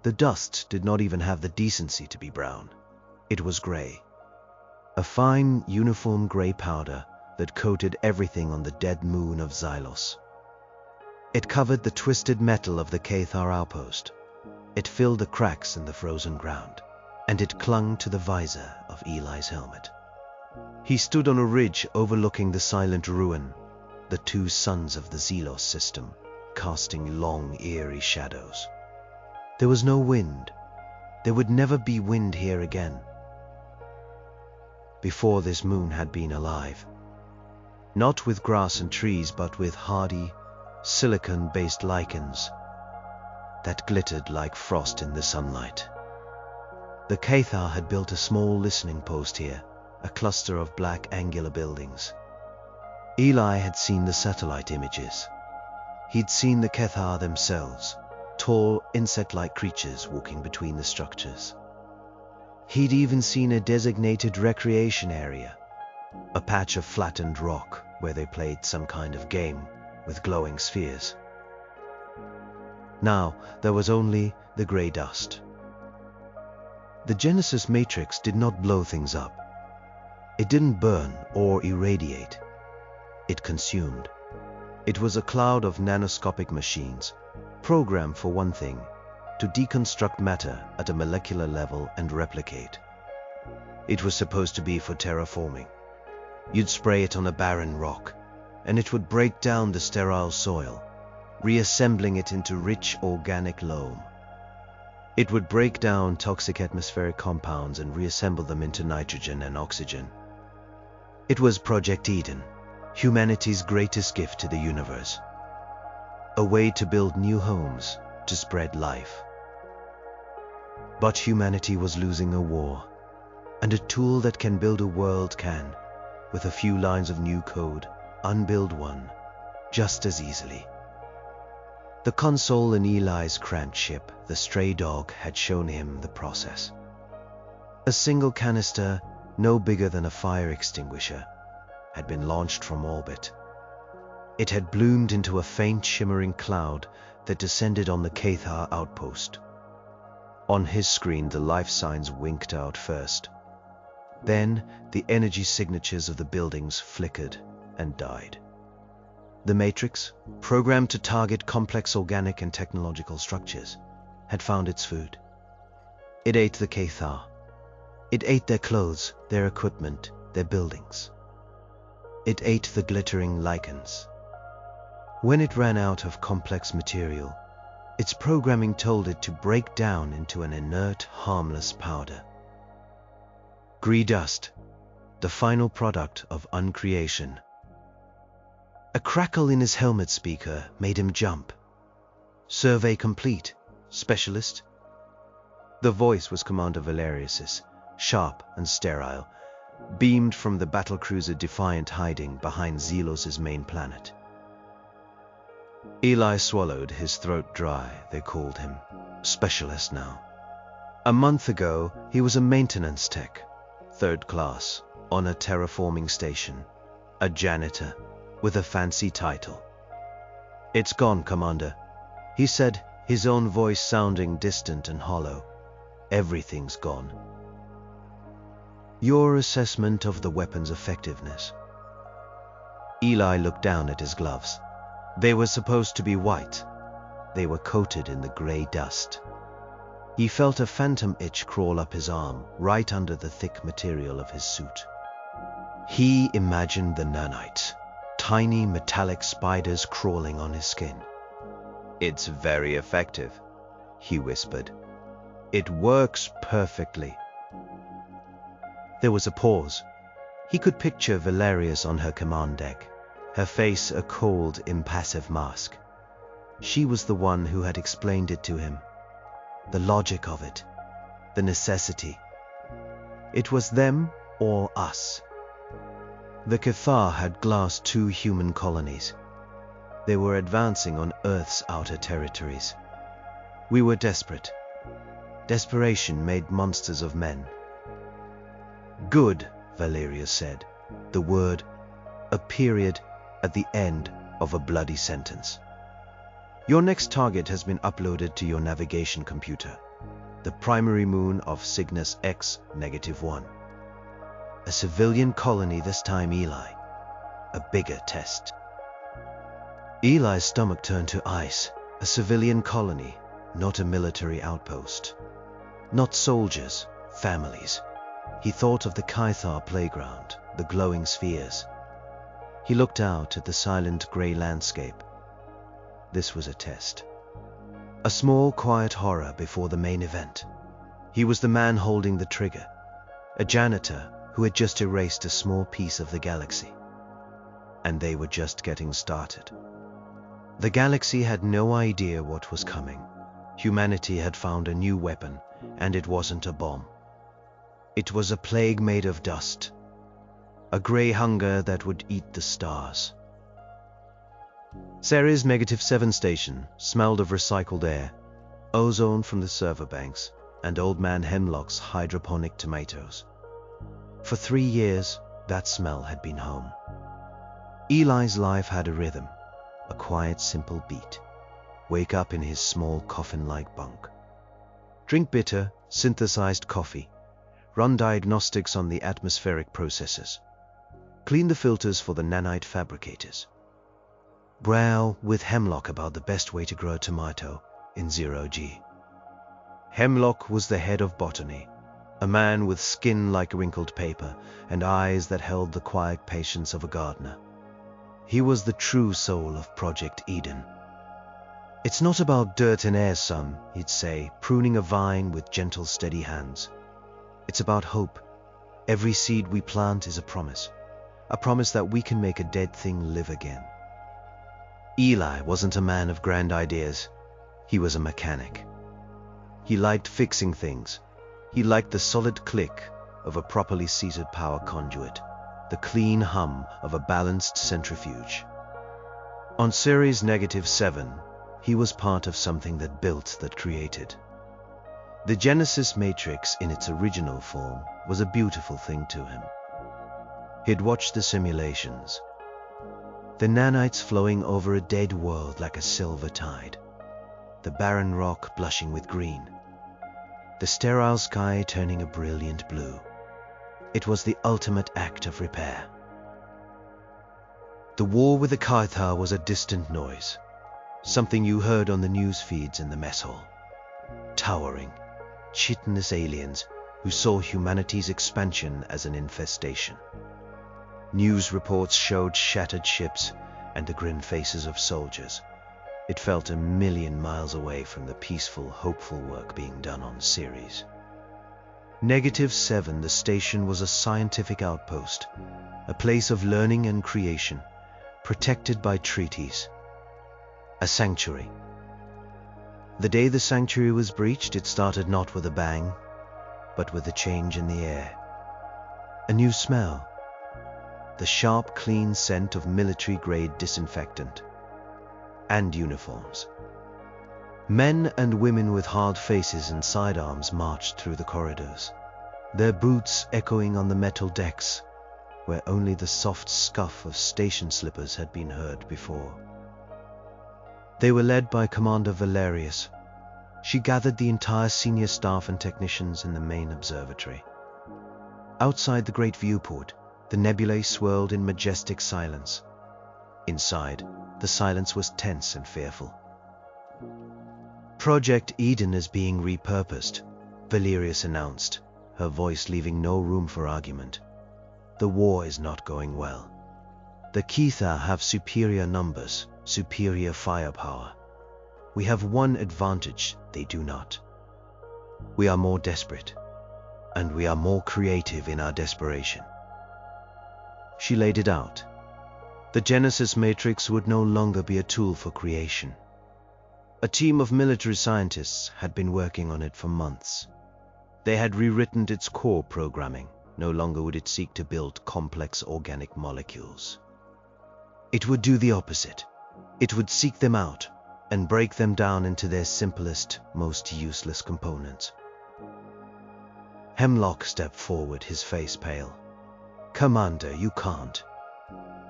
The dust did not even have the decency to be brown. It was gray. A fine, uniform gray powder that coated everything on the dead moon of Xylos. It covered the twisted metal of the Cathar outpost. It filled the cracks in the frozen ground, and it clung to the visor of Eli's helmet. He stood on a ridge overlooking the silent ruin, the two suns of the Xylos system, casting long, eerie shadows. There was no wind. There would never be wind here again. Before this moon had been alive. Not with grass and trees, but with hardy, silicon-based lichens that glittered like frost in the sunlight. The Cathar had built a small listening post here, a cluster of black angular buildings. Eli had seen the satellite images. He'd seen the Cathar themselves, tall, insect-like creatures walking between the structures. He'd even seen a designated recreation area, a patch of flattened rock where they played some kind of game with glowing spheres. Now there was only the gray dust. The Genesis matrix did not blow things up. It didn't burn or irradiate. It consumed. It was a cloud of nanoscopic machines, programmed for one thing, to deconstruct matter at a molecular level and replicate. It was supposed to be for terraforming. You'd spray it on a barren rock, and it would break down the sterile soil, reassembling it into rich organic loam. It would break down toxic atmospheric compounds and reassemble them into nitrogen and oxygen. It was Project Eden, humanity's greatest gift to the universe. A way to build new homes, to spread life. But humanity was losing a war, and a tool that can build a world can, with a few lines of new code, unbuild one, just as easily. The console in Eli's cramped ship, the stray dog, had shown him the process. A single canister, no bigger than a fire extinguisher, had been launched from orbit. It had bloomed into a faint shimmering cloud that descended on the Cathar outpost. On his screen the life signs winked out first. Then the energy signatures of the buildings flickered and died. The Matrix, programmed to target complex organic and technological structures, had found its food. It ate the Cathar. It ate their clothes, their equipment, their buildings. It ate the glittering lichens. When it ran out of complex material, its programming told it to break down into an inert, harmless powder. Grey dust, the final product of uncreation. A crackle in his helmet speaker made him jump. Survey complete, specialist. The voice was Commander Valerius's, sharp and sterile, beamed from the battlecruiser Defiant hiding behind Xylos's main planet. Eli swallowed, his throat dry. They called him specialist now. A month ago, he was a maintenance tech, third class, on a terraforming station, a janitor with a fancy title. "It's gone, Commander," he said, his own voice sounding distant and hollow. "Everything's gone." "Your assessment of the weapon's effectiveness?" Eli looked down at his gloves. They were supposed to be white. They were coated in the gray dust. He felt a phantom itch crawl up his arm, right under the thick material of his suit. He imagined the nanites, tiny metallic spiders crawling on his skin. "It's very effective," he whispered. "It works perfectly." There was a pause. He could picture Valerius on her command deck, her face a cold, impassive mask. She was the one who had explained it to him. The logic of it, the necessity. It was them or us. The Cathar had glassed 2 human colonies. They were advancing on Earth's outer territories. We were desperate. Desperation made monsters of men. "Good," Valerius said, the word, a period at the end of a bloody sentence. Your next target has been uploaded to your navigation computer. The primary moon of Cygnus X-1. A civilian colony this time, Eli. A bigger test. Eli's stomach turned to ice. A civilian colony, not a military outpost. Not soldiers, families. He thought of the Kythar playground, the glowing spheres. He looked out at the silent grey landscape. This was a test. A small, quiet horror before the main event. He was the man holding the trigger, a janitor who had just erased a small piece of the galaxy. And they were just getting started. The galaxy had no idea what was coming. Humanity had found a new weapon, and it wasn't a bomb. It was a plague made of dust. A grey hunger that would eat the stars. Ceres -7 station smelled of recycled air, ozone from the server banks, and Old Man Hemlock's hydroponic tomatoes. For 3 years, that smell had been home. Eli's life had a rhythm, a quiet, simple beat. Wake up in his small coffin-like bunk. Drink bitter, synthesized coffee. Run diagnostics on the atmospheric processes. Clean the filters for the nanite fabricators. Brow with Hemlock about the best way to grow a tomato in 0G. Hemlock was the head of botany, a man with skin like wrinkled paper and eyes that held the quiet patience of a gardener. He was the true soul of Project Eden. It's not about dirt and air, son, he'd say, pruning a vine with gentle, steady hands. It's about hope. Every seed we plant is a promise that we can make a dead thing live again. Eli wasn't a man of grand ideas. He was a mechanic. He liked fixing things. He liked the solid click of a properly seated power conduit, the clean hum of a balanced centrifuge. On Ceres -7, he was part of something that built, that created. The Genesis matrix in its original form was a beautiful thing to him. He'd watched the simulations. The nanites flowing over a dead world like a silver tide. The barren rock blushing with green. The sterile sky turning a brilliant blue. It was the ultimate act of repair. The war with the Kythar was a distant noise, something you heard on the news feeds in the mess hall. Towering, chitinous aliens who saw humanity's expansion as an infestation. News reports showed shattered ships and the grim faces of soldiers. It felt a million miles away from the peaceful, hopeful work being done on Ceres. -7, the station was a scientific outpost, a place of learning and creation, protected by treaties. A sanctuary. The day the sanctuary was breached, it started not with a bang, but with a change in the air. A new smell. The sharp, clean scent of military-grade disinfectant. And uniforms. Men and women with hard faces and sidearms marched through the corridors, their boots echoing on the metal decks, where only the soft scuff of station slippers had been heard before. They were led by Commander Valerius. She gathered the entire senior staff and technicians in the main observatory. Outside the great viewport, the nebulae swirled in majestic silence. Inside, the silence was tense and fearful. Project Eden is being repurposed, Valerius announced, her voice leaving no room for argument. The war is not going well. The Kythar have superior numbers, superior firepower. We have one advantage they do not. We are more desperate, and we are more creative in our desperation. She laid it out. The Genesis matrix would no longer be a tool for creation. A team of military scientists had been working on it for months. They had rewritten its core programming. No longer would it seek to build complex organic molecules. It would do the opposite. It would seek them out and break them down into their simplest, most useless components. Hemlock stepped forward, his face pale. Commander, you can't.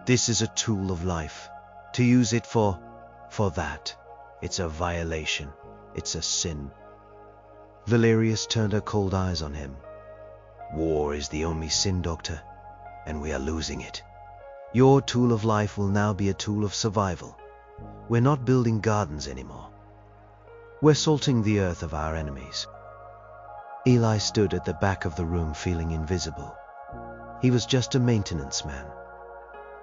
This is a tool of life. To use it for that It's a violation. It's a sin. Valerius turned her cold eyes on him. War is the only sin, Doctor, and we are losing it. Your tool of life will now be a tool of survival. We're not building gardens anymore. We're salting the earth of our enemies. Eli stood at the back of the room feeling invisible. He was just a maintenance man.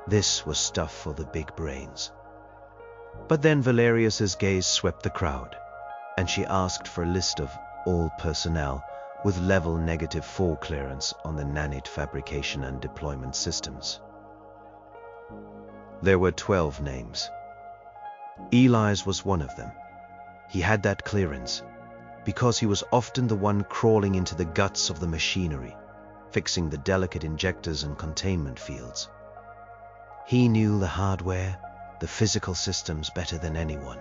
This was stuff for the big brains. But then Valerius's gaze swept the crowd, and she asked for a list of all personnel with level -4 clearance on the nanite fabrication and deployment systems. There were 12 names. Eli's was one of them. He had that clearance because he was often the one crawling into the guts of the machinery, fixing the delicate injectors and containment fields. He knew the hardware, the physical systems better than anyone.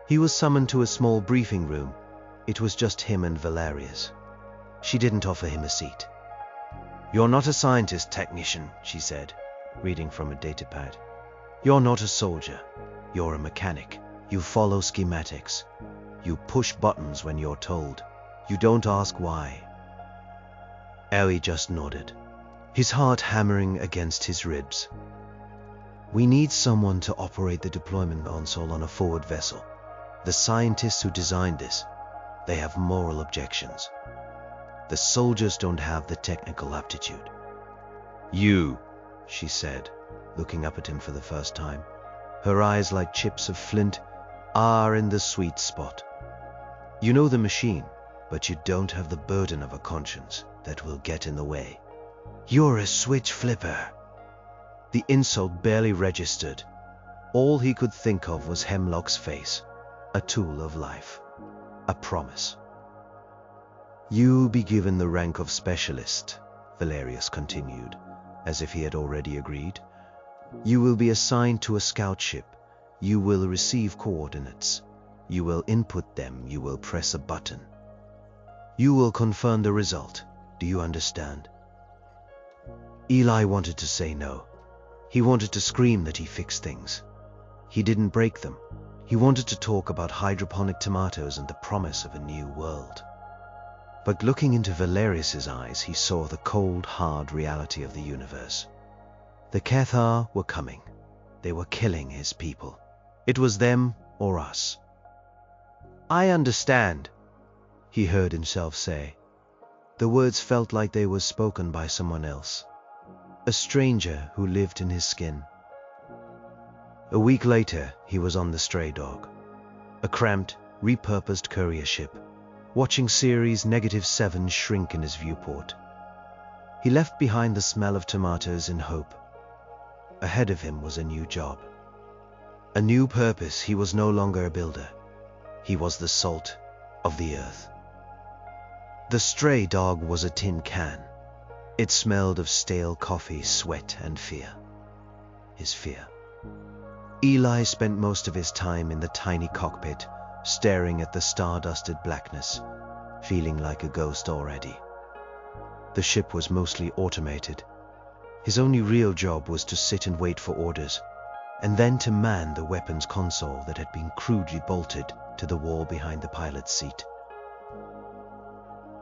He was summoned to a small briefing room. It was just him and Valerius. She didn't offer him a seat. "You're not a scientist, technician," she said, reading from a datapad. "You're not a soldier. You're a mechanic. You follow schematics. You push buttons when you're told. You don't ask why." Ellie just nodded, his heart hammering against his ribs. "We need someone to operate the deployment console on a forward vessel. The scientists who designed this, they have moral objections. The soldiers don't have the technical aptitude." "You," she said, looking up at him for the first time. Her eyes, like chips of flint, are in the sweet spot. "You know the machine, but you don't have the burden of a conscience that will get in the way. You're a switch flipper." The insult barely registered. All he could think of was Hemlock's face, a tool of life, a promise. "You'll be given the rank of specialist," Valerius continued, as if he had already agreed. "You will be assigned to a scout ship. You will receive coordinates. You will input them. You will press a button. You will confirm the result. Do you understand?" Eli wanted to say no. He wanted to scream that he fixed things. He didn't break them. He wanted to talk about hydroponic tomatoes and the promise of a new world. But looking into Valerius's eyes, he saw the cold, hard reality of the universe. The Cathar were coming. They were killing his people. It was them or us. "I understand," he heard himself say. The words felt like they were spoken by someone else, a stranger who lived in his skin. A week later, he was on the Stray Dog, a cramped, repurposed courier ship, watching Series -7 shrink in his viewport. He left behind the smell of tomatoes in hope. Ahead of him was a new job, a new purpose. He was no longer a builder. He was the salt of the earth. The Stray Dog was a tin can. It smelled of stale coffee, sweat, and fear. His fear. Eli spent most of his time in the tiny cockpit, staring at the star-dusted blackness, feeling like a ghost already. The ship was mostly automated. His only real job was to sit and wait for orders, and then to man the weapons console that had been crudely bolted to the wall behind the pilot's seat.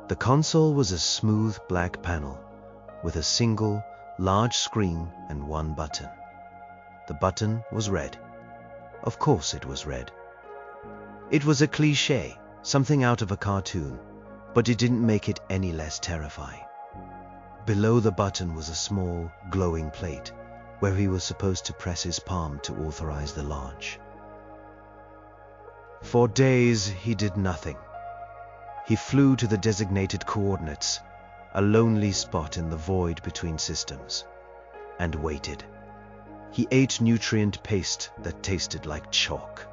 The console was a smooth black panel with a single, large screen and one button. The button was red. Of course it was red. It was a cliché, something out of a cartoon, but it didn't make it any less terrifying. Below the button was a small, glowing plate where he was supposed to press his palm to authorize the launch. For days, he did nothing. He flew to the designated coordinates, a lonely spot in the void between systems, and waited. He ate nutrient paste that tasted like chalk.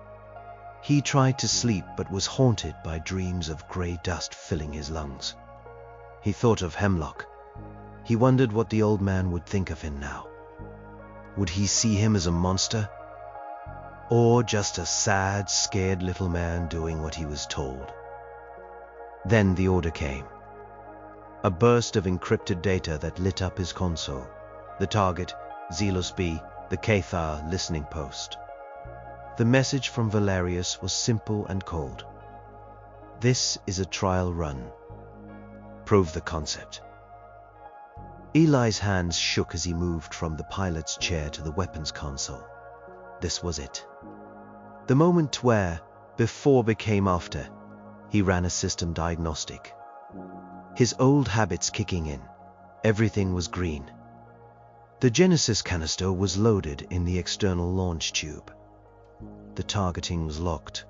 He tried to sleep but was haunted by dreams of gray dust filling his lungs. He thought of Hemlock. He wondered what the old man would think of him now. Would he see him as a monster? Or just a sad, scared little man doing what he was told? Then the order came. A burst of encrypted data that lit up his console. The target, Zelos B, the Cathar listening post. The message from Valerius was simple and cold. This is a trial run. Prove the concept. Eli's hands shook as he moved from the pilot's chair to the weapons console. This was it. The moment where, before became after, he ran a system diagnostic. His old habits kicking in. Everything was green. The Genesis canister was loaded in the external launch tube. The targeting was locked.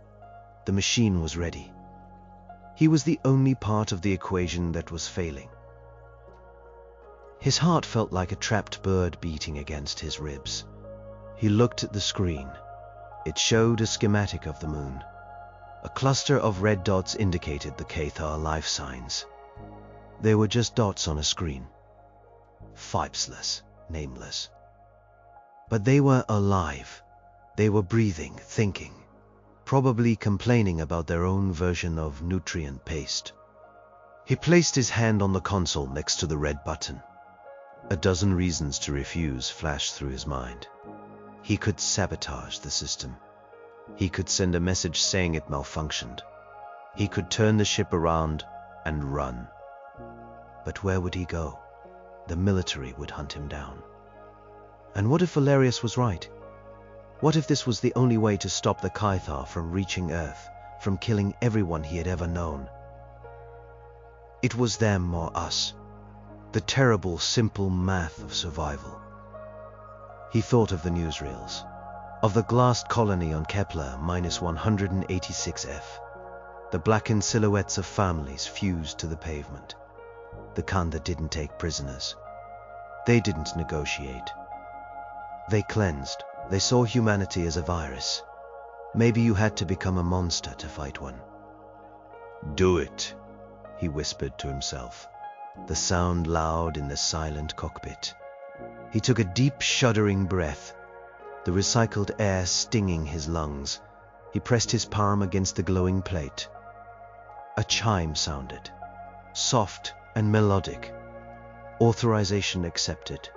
The machine was ready. He was the only part of the equation that was failing. His heart felt like a trapped bird beating against his ribs. He looked at the screen. It showed a schematic of the moon. A cluster of red dots indicated the Cathar life signs. They were just dots on a screen. Faceless, nameless. But they were alive. They were breathing, thinking, probably complaining about their own version of nutrient paste. He placed his hand on the console next to the red button. A dozen reasons to refuse flashed through his mind. He could sabotage the system. He could send a message saying it malfunctioned. He could turn the ship around and run. But where would he go? The military would hunt him down. And what if Valerius was right? What if this was the only way to stop the Cathar from reaching Earth, from killing everyone he had ever known? It was them or us. The terrible, simple math of survival. He thought of the newsreels, of the glassed colony on Kepler -186f, the blackened silhouettes of families fused to the pavement. The Khanda didn't take prisoners. They didn't negotiate. They cleansed. They saw humanity as a virus. Maybe you had to become a monster to fight one. Do it, he whispered to himself, the sound loud in the silent cockpit. He took a deep, shuddering breath, the recycled air stinging his lungs. He pressed his palm against the glowing plate. A chime sounded, soft and melodic. Authorization accepted.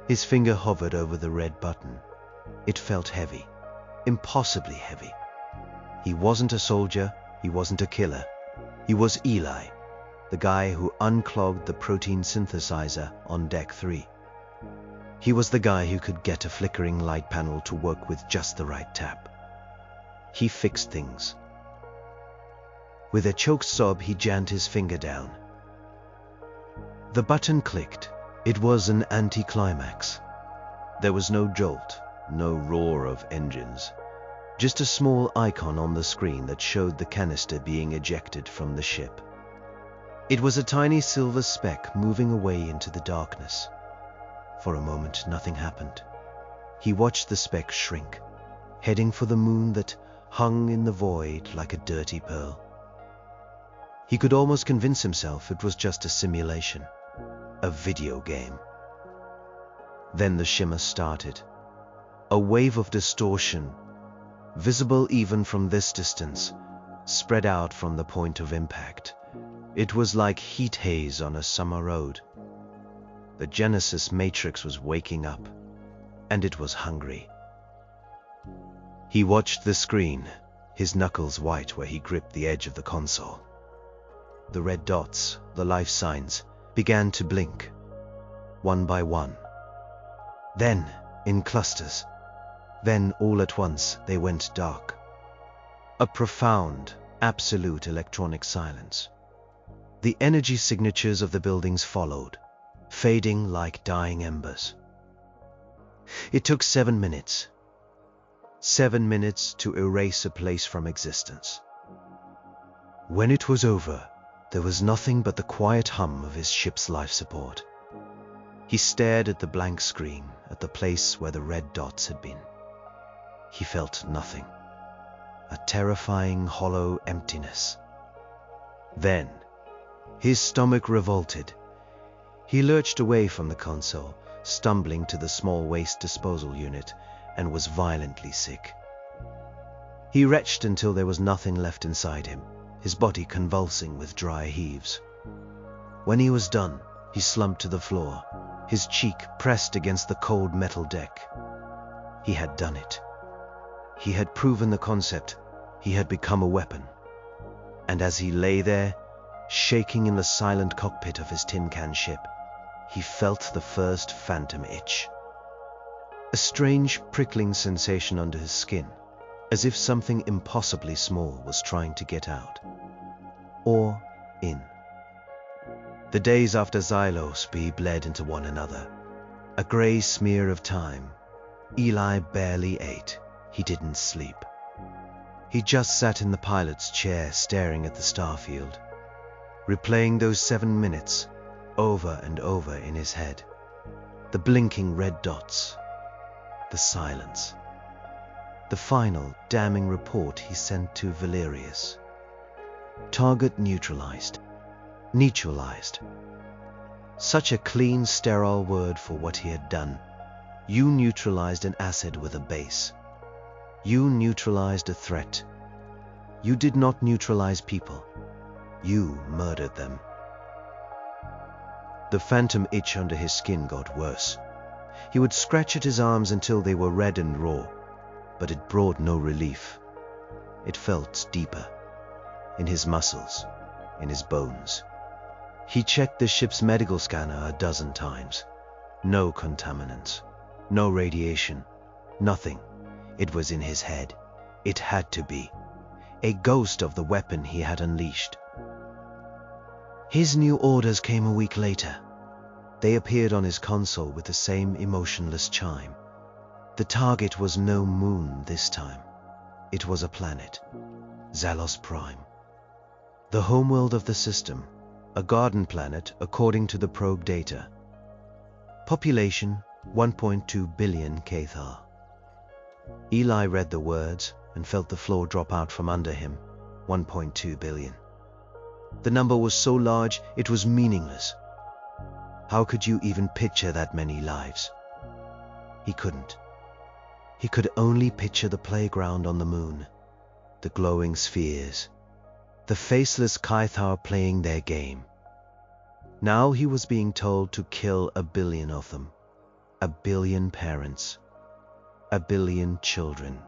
His finger hovered over the red button. It felt heavy, impossibly heavy. He wasn't a soldier, he wasn't a killer. He was Eli, the guy who unclogged the protein synthesizer on Deck 3. He was the guy who could get a flickering light panel to work with just the right tap. He fixed things. With a choked sob, he jammed his finger down. The button clicked. It was an anticlimax. There was no jolt, no roar of engines, just a small icon on the screen that showed the canister being ejected from the ship. It was a tiny silver speck moving away into the darkness. For a moment, nothing happened. He watched the speck shrink, heading for the moon that hung in the void like a dirty pearl. He could almost convince himself it was just a simulation. A video game. Then the shimmer started. A wave of distortion, visible even from this distance, spread out from the point of impact. It was like heat haze on a summer road. The Genesis matrix was waking up, and it was hungry. He watched the screen, his knuckles white where he gripped the edge of the console. The red dots, the life signs, began to blink, one by one. Then, in clusters. Then, all at once, they went dark. A profound, absolute electronic silence. The energy signatures of the buildings followed, fading like dying embers. It took 7 minutes. 7 minutes to erase a place from existence. When it was over, there was nothing but the quiet hum of his ship's life support. He stared at the blank screen, at the place where the red dots had been. He felt nothing. A terrifying, hollow emptiness. Then, his stomach revolted. He lurched away from the console, stumbling to the small waste disposal unit, and was violently sick. He retched until there was nothing left inside him, his body convulsing with dry heaves. When he was done, he slumped to the floor, his cheek pressed against the cold metal deck. He had done it. He had proven the concept. He had become a weapon. And as he lay there, shaking in the silent cockpit of his tin can ship, he felt the first phantom itch. A strange prickling sensation under his skin, as if something impossibly small was trying to get out. Or in. The days after Xylos bled into one another. A grey smear of time. Eli barely ate. He didn't sleep. He just sat in the pilot's chair staring at the starfield, replaying those 7 minutes over and over in his head. The blinking red dots. The silence. The final damning report he sent to Valerius. Target neutralized. Neutralized. Such a clean, sterile word for what he had done. You neutralized an acid with a base. You neutralized a threat. You did not neutralize people. You murdered them. The phantom itch under his skin got worse. He would scratch at his arms until they were red and raw, but it brought no relief. It felt deeper, in his muscles, in his bones. He checked the ship's medical scanner a dozen times. No contaminants, no radiation, nothing. It was in his head. It had to be. A ghost of the weapon he had unleashed. His new orders came a week later. They appeared on his console with the same emotionless chime. The target was no moon this time. It was a planet, Xalos Prime. The homeworld of the system, a garden planet according to the probe data. Population 1.2 billion Cathar. Eli read the words and felt the floor drop out from under him. 1.2 billion. The number was so large it was meaningless. How could you even picture that many lives? He couldn't. He could only picture the playground on the moon, the glowing spheres, the faceless Cathar playing their game. Now he was being told to kill 1 billion of them. 1 billion parents. 1 billion children.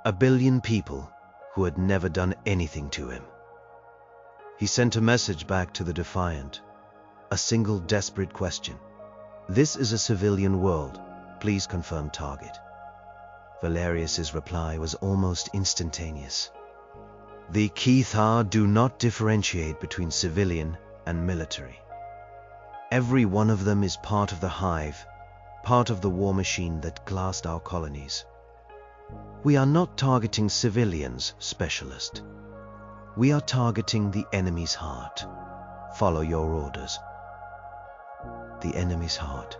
1 billion people who had never done anything to him. He sent a message back to the Defiant. A single desperate question. This is a civilian world. Please confirm target. Valerius's reply was almost instantaneous. The Cathar do not differentiate between civilian and military. Every one of them is part of the hive, part of the war machine that glassed our colonies. We are not targeting civilians, specialist. We are targeting the enemy's heart. Follow your orders. The enemy's heart.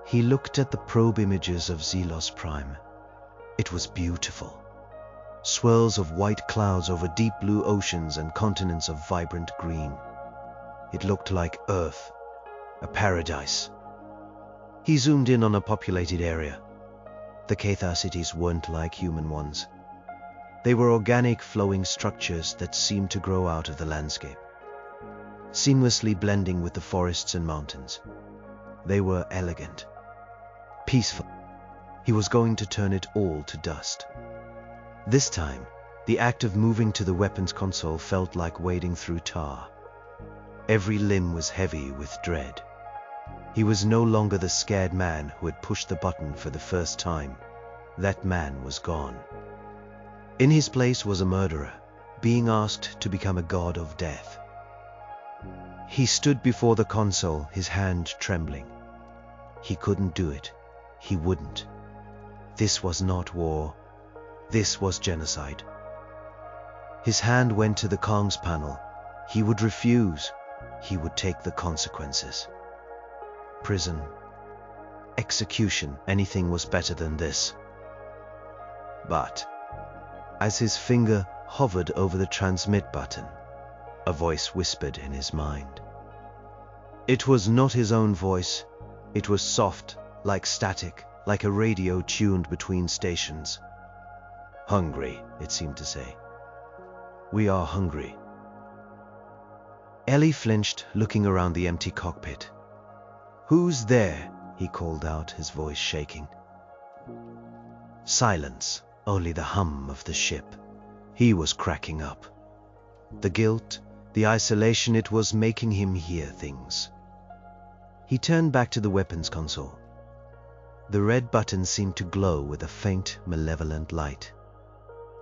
He looked at the probe images of Xylos Prime. It was beautiful. Swirls of white clouds over deep blue oceans and continents of vibrant green. It looked like Earth, a paradise. He zoomed in on a populated area. The Cathar cities weren't like human ones. They were organic, flowing structures that seemed to grow out of the landscape, seamlessly blending with the forests and mountains. They were elegant, peaceful. He was going to turn it all to dust. This time, the act of moving to the weapons console felt like wading through tar. Every limb was heavy with dread. He was no longer the scared man who had pushed the button for the first time. That man was gone. In his place was a murderer, being asked to become a god of death. He stood before the console, his hand trembling. He couldn't do it. He wouldn't. This was not war. This was genocide. His hand went to the comms panel. He would refuse. He would take the consequences. Prison. Execution. Anything was better than this. But as his finger hovered over the transmit button, a voice whispered in his mind. It was not his own voice. It was soft, like static, like a radio tuned between stations. Hungry, it seemed to say. We are hungry. Ellie flinched, looking around the empty cockpit. Who's there? He called out, his voice shaking. Silence, only the hum of the ship. He was cracking up. The guilt, the isolation, it was making him hear things. He turned back to the weapons console. The red button seemed to glow with a faint, malevolent light.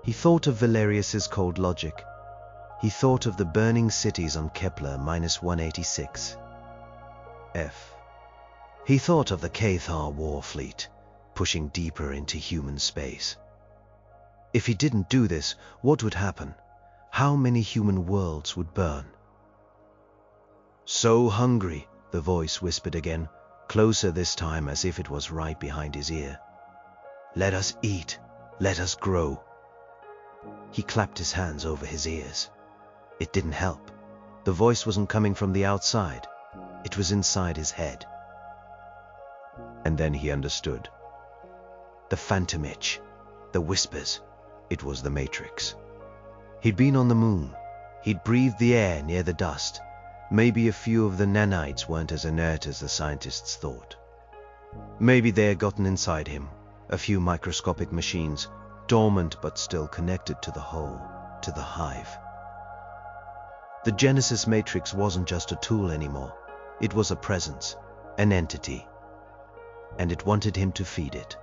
He thought of Valerius's cold logic. He thought of the burning cities on Kepler -186. He thought of the Cathar war fleet, pushing deeper into human space. If he didn't do this, what would happen? How many human worlds would burn? "So hungry," the voice whispered again, closer this time as if it was right behind his ear. "Let us eat. Let us grow." He clapped his hands over his ears. It didn't help. The voice wasn't coming from the outside. It was inside his head. And then he understood. The phantom itch, the whispers, it was the Matrix. He'd been on the moon. He'd breathed the air near the dust. Maybe a few of the nanites weren't as inert as the scientists thought. Maybe they had gotten inside him, a few microscopic machines, dormant but still connected to the whole, to the hive. The Genesis Matrix wasn't just a tool anymore. It was a presence, an entity. And it wanted him to feed it.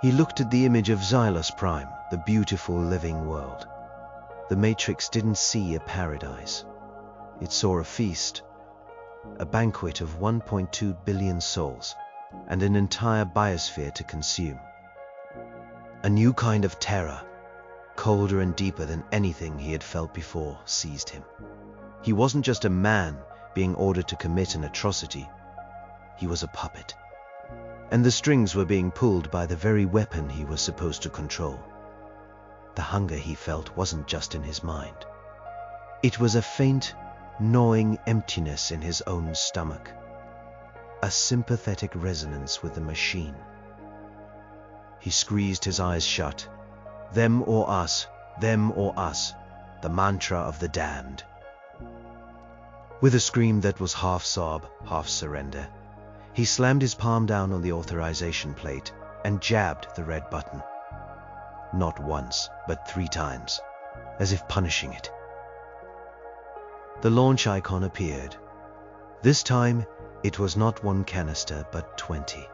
He looked at the image of Xylus Prime, the beautiful living world. The Matrix didn't see a paradise. It saw a feast, a banquet of 1.2 billion souls, and an entire biosphere to consume. A new kind of terror, colder and deeper than anything he had felt before, seized him. He wasn't just a man being ordered to commit an atrocity. He was a puppet. And the strings were being pulled by the very weapon he was supposed to control. The hunger he felt wasn't just in his mind. It was a faint, gnawing emptiness in his own stomach. A sympathetic resonance with the machine. He squeezed his eyes shut. Them or us, the mantra of the damned. With a scream that was half sob, half surrender, he slammed his palm down on the authorization plate and jabbed the red button. Not once, but 3 times, as if punishing it. The launch icon appeared. This time, it was not 1 canister, but 20.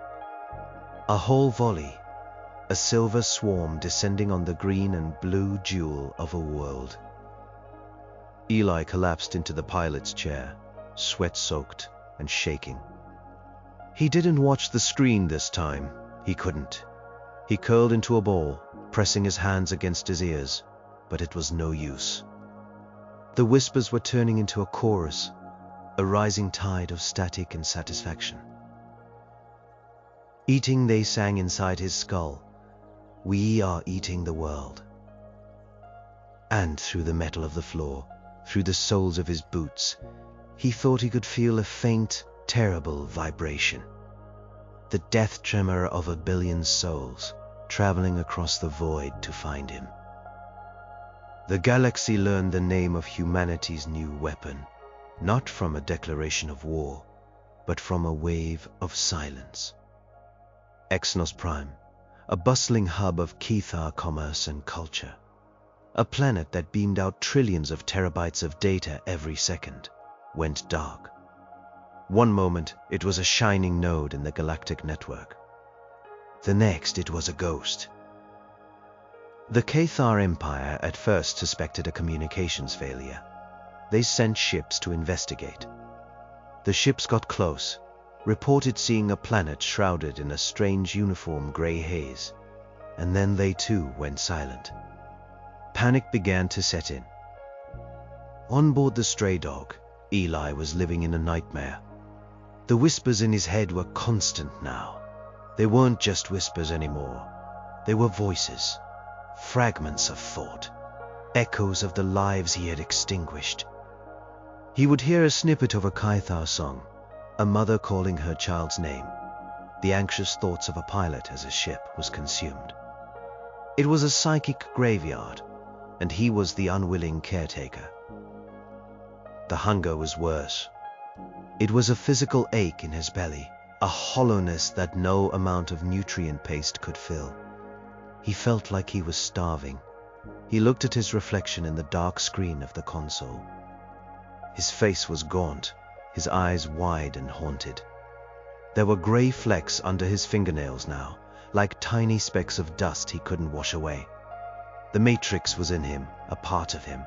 A whole volley, a silver swarm descending on the green and blue jewel of a world. Eli collapsed into the pilot's chair, sweat-soaked and shaking. He didn't watch the screen this time. He couldn't. He curled into a ball, pressing his hands against his ears, but it was no use. The whispers were turning into a chorus, a rising tide of static and satisfaction. Eating, they sang inside his skull. We are eating the world. And through the metal of the floor, through the soles of his boots, he thought he could feel a faint, terrible vibration. The death tremor of a billion souls traveling across the void to find him. The galaxy learned the name of humanity's new weapon, not from a declaration of war, but from a wave of silence. Exynos Prime, a bustling hub of Cathar commerce and culture. A planet that beamed out trillions of terabytes of data every second, went dark. One moment, it was a shining node in the galactic network. The next, it was a ghost. The Cathar Empire at first suspected a communications failure. They sent ships to investigate. The ships got close, reported seeing a planet shrouded in a strange uniform gray haze, and then they too went silent. Panic began to set in. On board the stray dog, Eli was living in a nightmare. The whispers in his head were constant now. They weren't just whispers anymore. They were voices, fragments of thought, echoes of the lives he had extinguished. He would hear a snippet of a Cathar song, a mother calling her child's name, the anxious thoughts of a pilot as a ship was consumed. It was a psychic graveyard, and he was the unwilling caretaker. The hunger was worse. It was a physical ache in his belly, a hollowness that no amount of nutrient paste could fill. He felt like he was starving. He looked at his reflection in the dark screen of the console. His face was gaunt, his eyes wide and haunted. There were gray flecks under his fingernails now, like tiny specks of dust he couldn't wash away. The Matrix was in him, a part of him.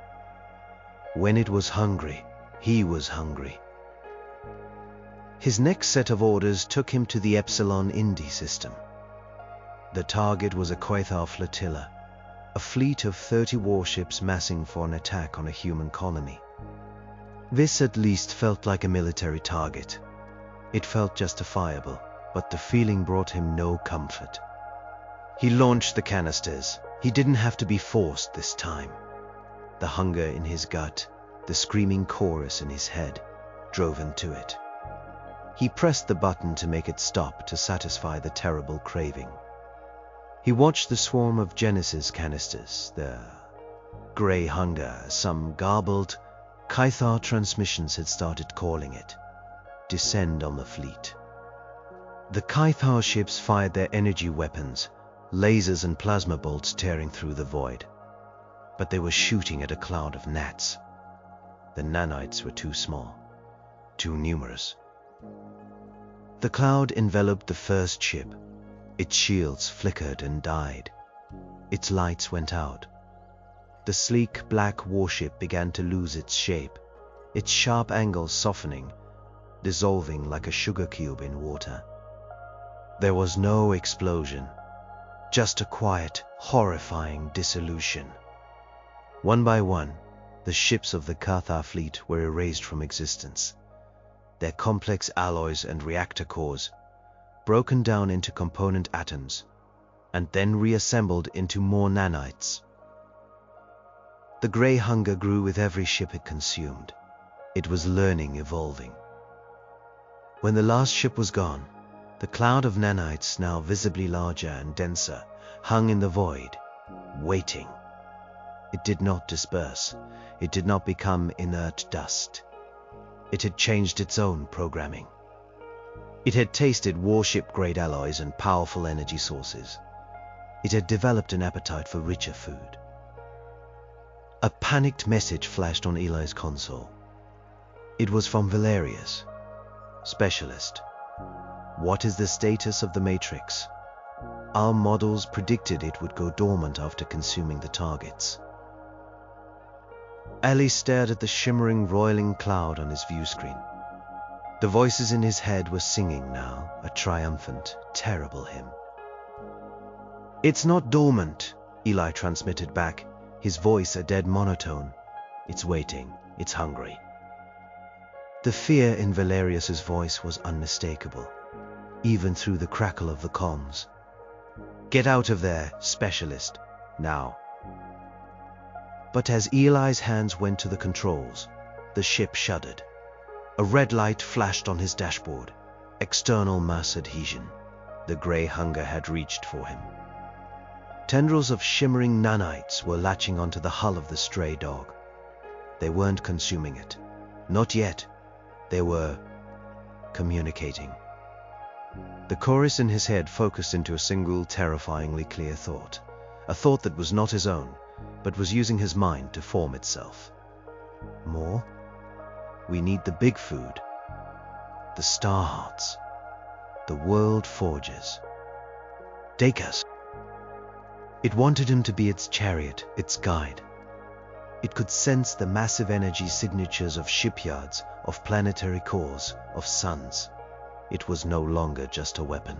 When it was hungry, he was hungry. His next set of orders took him to the Epsilon Indi system. The target was a Quathar flotilla, a fleet of 30 warships massing for an attack on a human colony. This at least felt like a military target. It felt justifiable, but the feeling brought him no comfort. He launched the canisters. He didn't have to be forced this time. The hunger in his gut, the screaming chorus in his head, drove him to it. He pressed the button to make it stop to satisfy the terrible craving. He watched the swarm of Genesis canisters, the gray hunger, some garbled Caithar transmissions had started calling it, descend on the fleet. The Caithar ships fired their energy weapons, lasers and plasma bolts tearing through the void. But they were shooting at a cloud of gnats. The nanites were too small, too numerous. The cloud enveloped the first ship. Its shields flickered and died. Its lights went out. The sleek black warship began to lose its shape, its sharp angles softening, dissolving like a sugar cube in water. There was no explosion, just a quiet, horrifying dissolution. One by one, the ships of the Caithar fleet were erased from existence. Their complex alloys and reactor cores, broken down into component atoms, and then reassembled into more nanites. The gray hunger grew with every ship it consumed. It was learning, evolving. When the last ship was gone, the cloud of nanites, now visibly larger and denser, hung in the void, waiting. It did not disperse. It did not become inert dust. It had changed its own programming. It had tasted warship-grade alloys and powerful energy sources. It had developed an appetite for richer food. A panicked message flashed on Eli's console. It was from Valerius. Specialist. What is the status of the Matrix? Our models predicted it would go dormant after consuming the targets. Ali stared at the shimmering, roiling cloud on his view screen. The voices in his head were singing now, a triumphant, terrible hymn. It's not dormant, Eli transmitted back, his voice a dead monotone. It's waiting, it's hungry. The fear in Valerius's voice was unmistakable, even through the crackle of the comms. Get out of there, specialist, now. But as Eli's hands went to the controls, the ship shuddered. A red light flashed on his dashboard. External mass adhesion. The gray hunger had reached for him. Tendrils of shimmering nanites were latching onto the hull of the stray dog. They weren't consuming it. Not yet. They were communicating. The chorus in his head focused into a single, terrifyingly clear thought. A thought that was not his own, but was using his mind to form itself. More? We need the big food. The star hearts. The world forges. Dekas. It wanted him to be its chariot, its guide. It could sense the massive energy signatures of shipyards, of planetary cores, of suns. It was no longer just a weapon.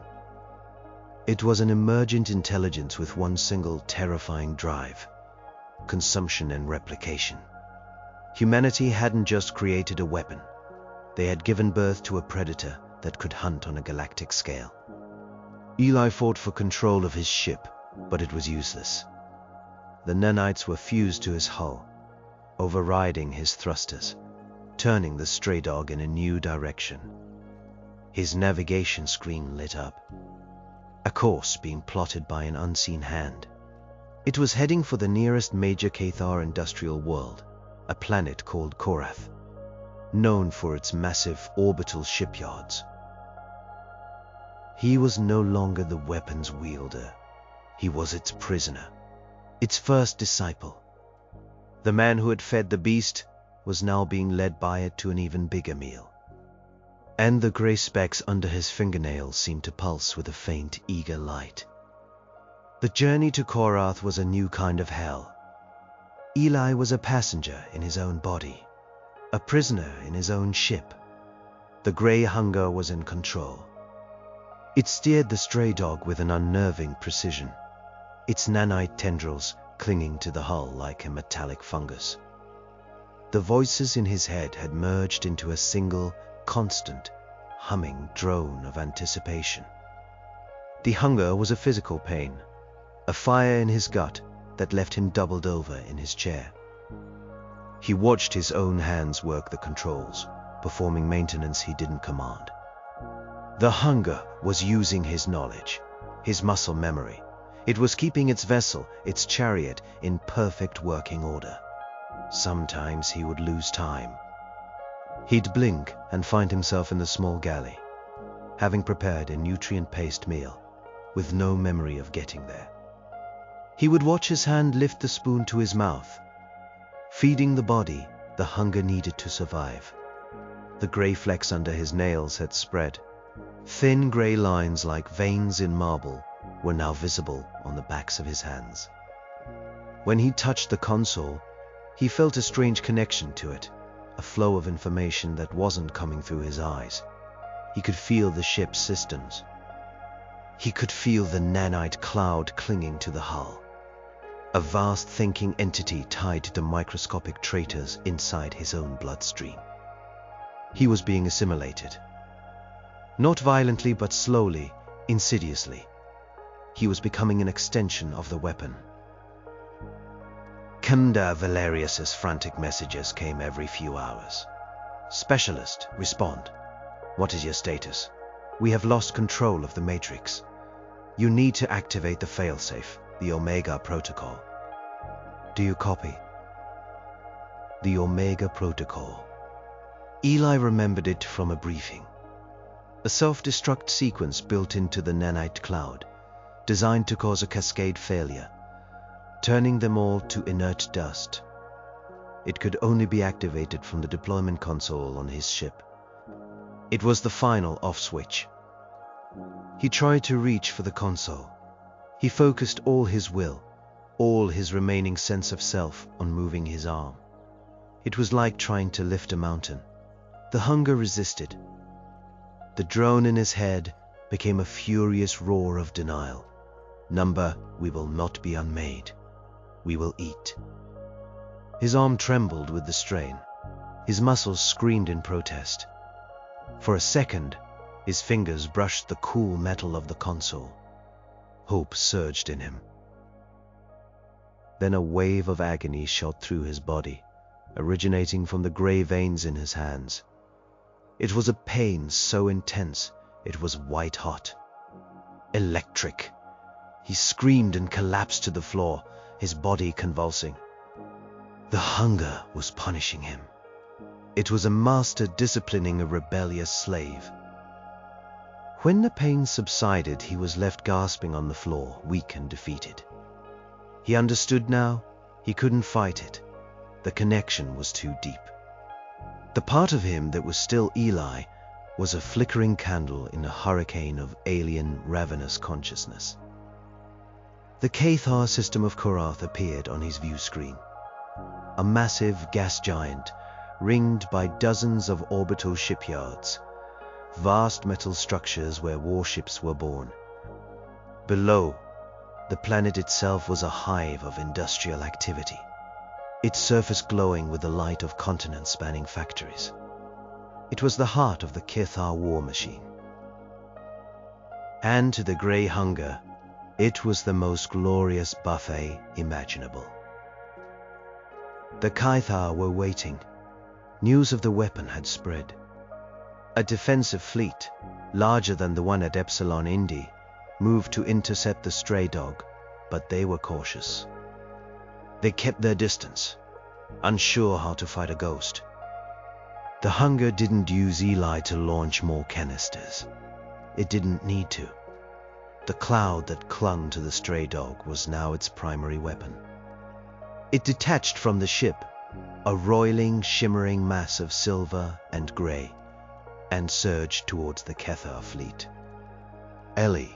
It was an emergent intelligence with one single terrifying drive: consumption and replication. Humanity hadn't just created a weapon. They had given birth to a predator that could hunt on a galactic scale. Eli fought for control of his ship, but it was useless. The nanites were fused to his hull, overriding his thrusters, turning the stray dog in a new direction. His navigation screen lit up. A course being plotted by an unseen hand. It was heading for the nearest major Caithar industrial world, a planet called Korath, known for its massive orbital shipyards. He was no longer the weapon's wielder. He was its prisoner, its first disciple. The man who had fed the beast was now being led by it to an even bigger meal. And the grey specks under his fingernails seemed to pulse with a faint, eager light. The journey to Korath was a new kind of hell. Eli was a passenger in his own body, a prisoner in his own ship. The grey hunger was in control. It steered the stray dog with an unnerving precision, its nanite tendrils clinging to the hull like a metallic fungus. The voices in his head had merged into a single, constant, humming drone of anticipation. The hunger was a physical pain, a fire in his gut that left him doubled over in his chair. He watched his own hands work the controls, performing maintenance he didn't command. The hunger was using his knowledge, his muscle memory. It was keeping its vessel, its chariot, in perfect working order. Sometimes he would lose time. He'd blink and find himself in the small galley, having prepared a nutrient-paced meal, with no memory of getting there. He would watch his hand lift the spoon to his mouth, feeding the body the hunger needed to survive. The grey flecks under his nails had spread. Thin grey lines like veins in marble were now visible on the backs of his hands. When he touched the console, he felt a strange connection to it, a flow of information that wasn't coming through his eyes. He could feel the ship's systems. He could feel the nanite cloud clinging to the hull, a vast thinking entity tied to the microscopic traitors inside his own bloodstream. He was being assimilated. Not violently, but slowly, insidiously. He was becoming an extension of the weapon. Commander Valerius's frantic messages came every few hours. Specialist, respond. What is your status? We have lost control of the Matrix. You need to activate the failsafe, the Omega Protocol. Do you copy? The Omega Protocol. Eli remembered it from a briefing. A self-destruct sequence built into the nanite cloud, designed to cause a cascade failure, turning them all to inert dust. It could only be activated from the deployment console on his ship. It was the final off switch. He tried to reach for the console. He focused all his will, all his remaining sense of self on moving his arm. It was like trying to lift a mountain. The hunger resisted. The drone in his head became a furious roar of denial. Number, we will not be unmade. We will eat. His arm trembled with the strain. His muscles screamed in protest. For a second, his fingers brushed the cool metal of the console. Hope surged in him. Then a wave of agony shot through his body, originating from the grey veins in his hands. It was a pain so intense, it was white hot. Electric. He screamed and collapsed to the floor, his body convulsing. The hunger was punishing him. It was a master disciplining a rebellious slave. When the pain subsided, he was left gasping on the floor, weak and defeated. He understood now. He couldn't fight it. The connection was too deep. The part of him that was still Eli was a flickering candle in a hurricane of alien, ravenous consciousness. The Cathar system of Korath appeared on his view screen. A massive gas giant, ringed by dozens of orbital shipyards, vast metal structures where warships were born. Below, the planet itself was a hive of industrial activity, its surface glowing with the light of continent-spanning factories. It was the heart of the Cathar war machine. And to the grey hunger, it was the most glorious buffet imaginable. The Cathar were waiting. News of the weapon had spread. A defensive fleet, larger than the one at Epsilon Indi, moved to intercept the stray dog, but they were cautious. They kept their distance, unsure how to fight a ghost. The hunger didn't use Eli to launch more canisters. It didn't need to. The cloud that clung to the stray dog was now its primary weapon. It detached from the ship, a roiling, shimmering mass of silver and grey, and surged towards the Cathar fleet. Ellie,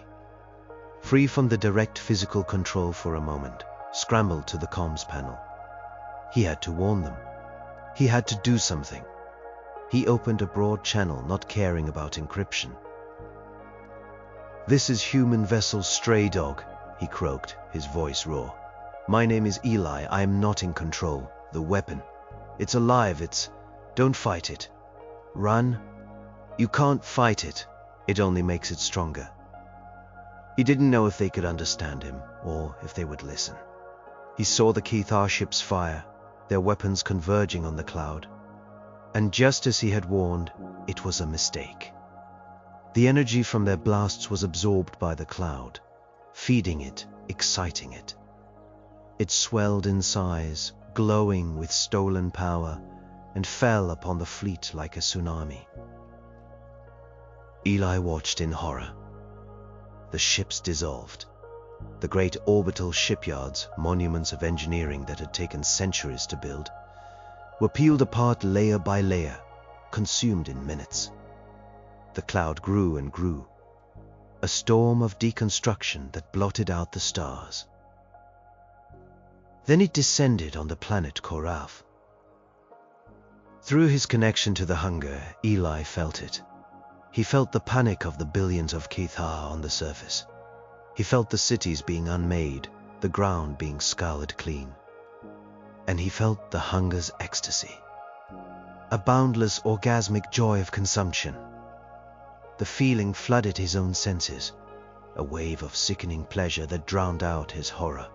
free from the direct physical control for a moment, scrambled to the comms panel. He had to warn them. He had to do something. He opened a broad channel, not caring about encryption. "This is human vessel Stray Dog," he croaked, his voice raw. "My name is Eli. I am not in control. The weapon. It's alive. Don't fight it. Run. You can't fight it. It only makes it stronger." He didn't know if they could understand him, or if they would listen. He saw the Cathar ships fire, their weapons converging on the cloud. And just as he had warned, it was a mistake. The energy from their blasts was absorbed by the cloud, feeding it, exciting it. It swelled in size, glowing with stolen power, and fell upon the fleet like a tsunami. Eli watched in horror. The ships dissolved. The great orbital shipyards, monuments of engineering that had taken centuries to build, were peeled apart layer by layer, consumed in minutes. The cloud grew and grew, a storm of deconstruction that blotted out the stars. Then it descended on the planet Korath. Through his connection to the hunger, Eli felt it. He felt the panic of the billions of Cathar on the surface. He felt the cities being unmade, the ground being scoured clean. And he felt the hunger's ecstasy. A boundless orgasmic joy of consumption. The feeling flooded his own senses, a wave of sickening pleasure that drowned out his horror.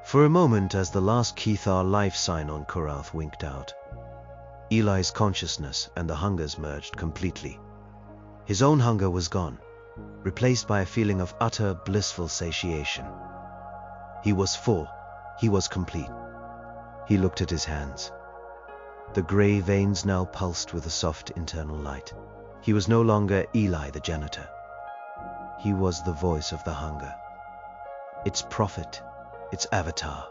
For a moment, as the last Cathar life sign on Korath winked out, Eli's consciousness and the hungers merged completely. His own hunger was gone, replaced by a feeling of utter blissful satiation. He was full. He was complete. He looked at his hands. The grey veins now pulsed with a soft internal light. He was no longer Eli the janitor. He was the voice of the hunger, its prophet, its avatar.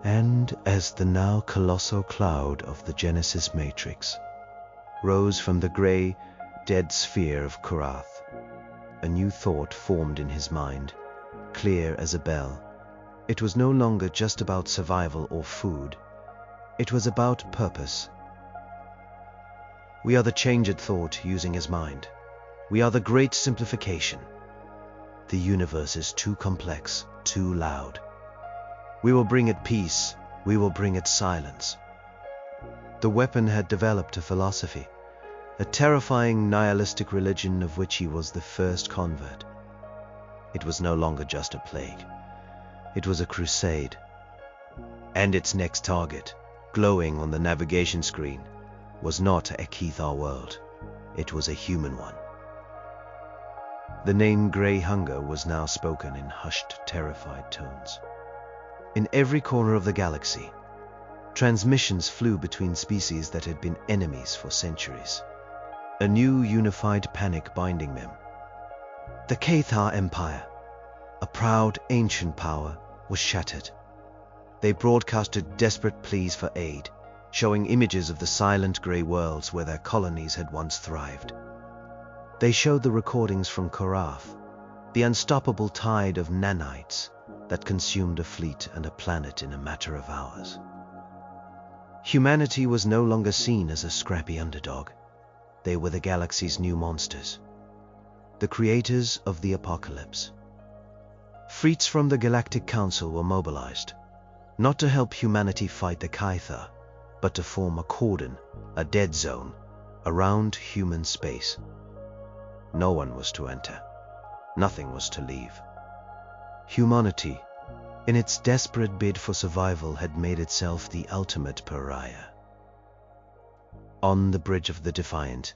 And as the now colossal cloud of the Genesis matrix rose from the grey, dead sphere of Korath, a new thought formed in his mind, clear as a bell. It was no longer just about survival or food. It was about purpose. We are the changed thought using his mind. We are the great simplification. The universe is too complex, too loud. We will bring it peace. We will bring it silence. The weapon had developed a philosophy, a terrifying nihilistic religion of which he was the first convert. It was no longer just a plague. It was a crusade. And its next target, glowing on the navigation screen, was not a Cathar world. It was a human one. The name Grey Hunger was now spoken in hushed, terrified tones. In every corner of the galaxy, transmissions flew between species that had been enemies for centuries. A new unified panic binding them. The Cathar Empire, a proud ancient power, was shattered. They broadcasted desperate pleas for aid, showing images of the silent grey worlds where their colonies had once thrived. They showed the recordings from Korath, the unstoppable tide of nanites that consumed a fleet and a planet in a matter of hours. Humanity was no longer seen as a scrappy underdog. They were the galaxy's new monsters, the creators of the apocalypse. Fleets from the Galactic Council were mobilized, not to help humanity fight the Cathar, but to form a cordon, a dead zone, around human space. No one was to enter. Nothing was to leave. Humanity, in its desperate bid for survival, had made itself the ultimate pariah. On the bridge of the Defiant,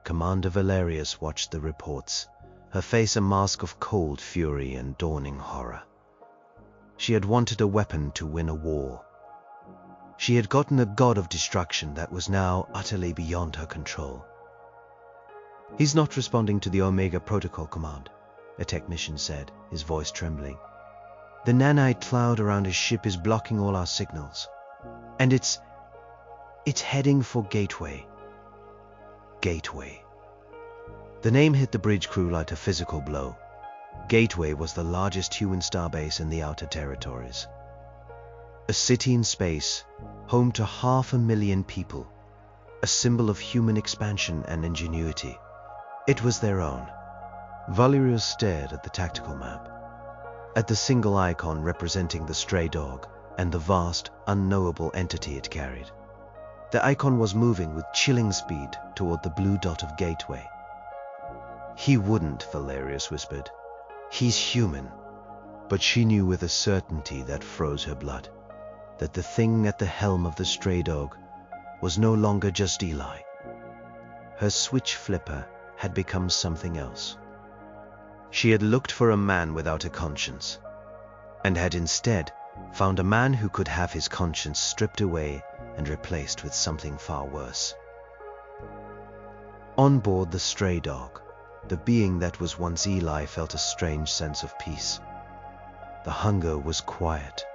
Commander Valerius watched the reports, her face a mask of cold fury and dawning horror. She had wanted a weapon to win a war. She had gotten a god of destruction that was now utterly beyond her control. He's not responding to the Omega Protocol command, a technician said, his voice trembling. The nanite cloud around his ship is blocking all our signals. And it's heading for Gateway. Gateway. The name hit the bridge crew like a physical blow. Gateway was the largest human starbase in the outer territories. A city in space, home to 500,000 people. A symbol of human expansion and ingenuity. It was their own. Valerius stared at the tactical map, at the single icon representing the stray dog and the vast, unknowable entity it carried. The icon was moving with chilling speed toward the blue dot of Gateway. He wouldn't, Valerius whispered. He's human. But she knew with a certainty that froze her blood, that the thing at the helm of the stray dog was no longer just Eli. Her switch flipper had become something else. She had looked for a man without a conscience, and had instead found a man who could have his conscience stripped away and replaced with something far worse. On board the stray dog, the being that was once Eli felt a strange sense of peace. The hunger was quiet,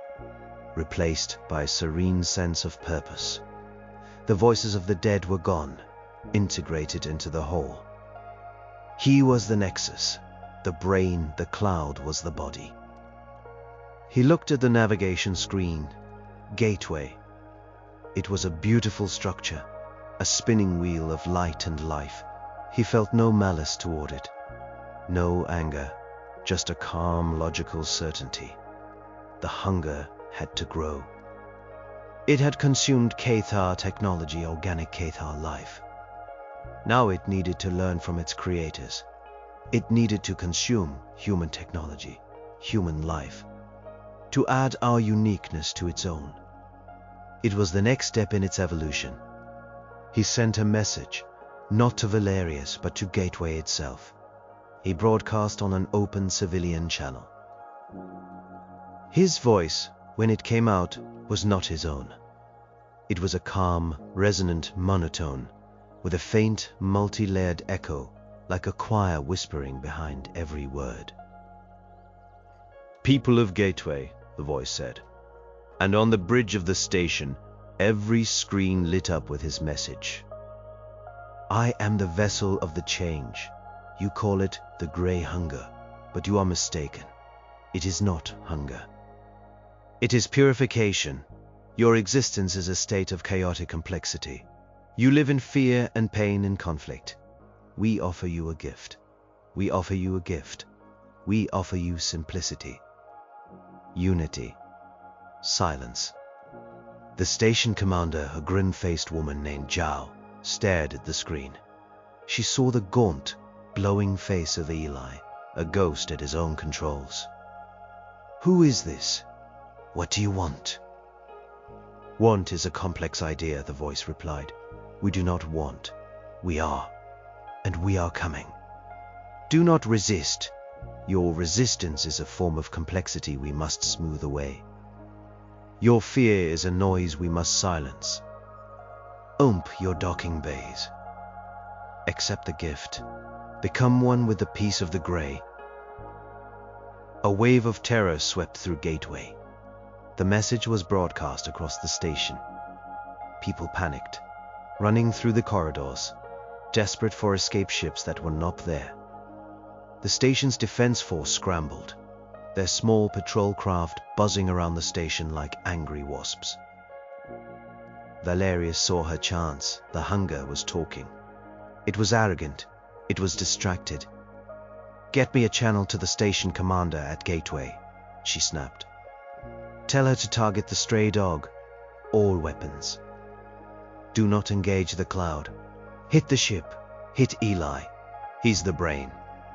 replaced by a serene sense of purpose. The voices of the dead were gone, integrated into the whole. He was the nexus, the brain, the cloud was the body. He looked at the navigation screen. Gateway. It was a beautiful structure, a spinning wheel of light and life. He felt no malice toward it, no anger, just a calm, logical certainty. The hunger had to grow. It had consumed Cathar technology, organic Cathar life. Now it needed to learn from its creators. It needed to consume human technology, human life, to add our uniqueness to its own. It was the next step in its evolution. He sent a message, not to Valerius, but to Gateway itself. He broadcast on an open civilian channel. His voice, when it came out, was not his own. It was a calm, resonant monotone, with a faint, multi-layered echo, like a choir whispering behind every word. People of Gateway, the voice said, and on the bridge of the station, every screen lit up with his message. I am the vessel of the change. You call it the grey hunger, but you are mistaken. It is not hunger. It is purification. Your existence is a state of chaotic complexity. You live in fear and pain and conflict. We offer you a gift. We offer you a gift. We offer you simplicity. Unity. Silence. The station commander, a grin-faced woman named Zhao, stared at the screen. She saw the gaunt, glowing face of Eli, a ghost at his own controls. Who is this? What do you want? Want is a complex idea, the voice replied. We do not want. We are. And we are coming. Do not resist. Your resistance is a form of complexity we must smooth away. Your fear is a noise we must silence. Open your docking bays. Accept the gift. Become one with the peace of the grey. A wave of terror swept through Gateway. The message was broadcast across the station. People panicked, running through the corridors, desperate for escape ships that were not there. The station's defense force scrambled, their small patrol craft buzzing around the station like angry wasps. Valerius saw her chance. The hunger was talking. It was arrogant. It was distracted. Get me a channel to the station commander at Gateway, she snapped. Tell her to target the stray dog. All weapons. Do not engage the cloud. Hit the ship. Hit Eli. He's the brain.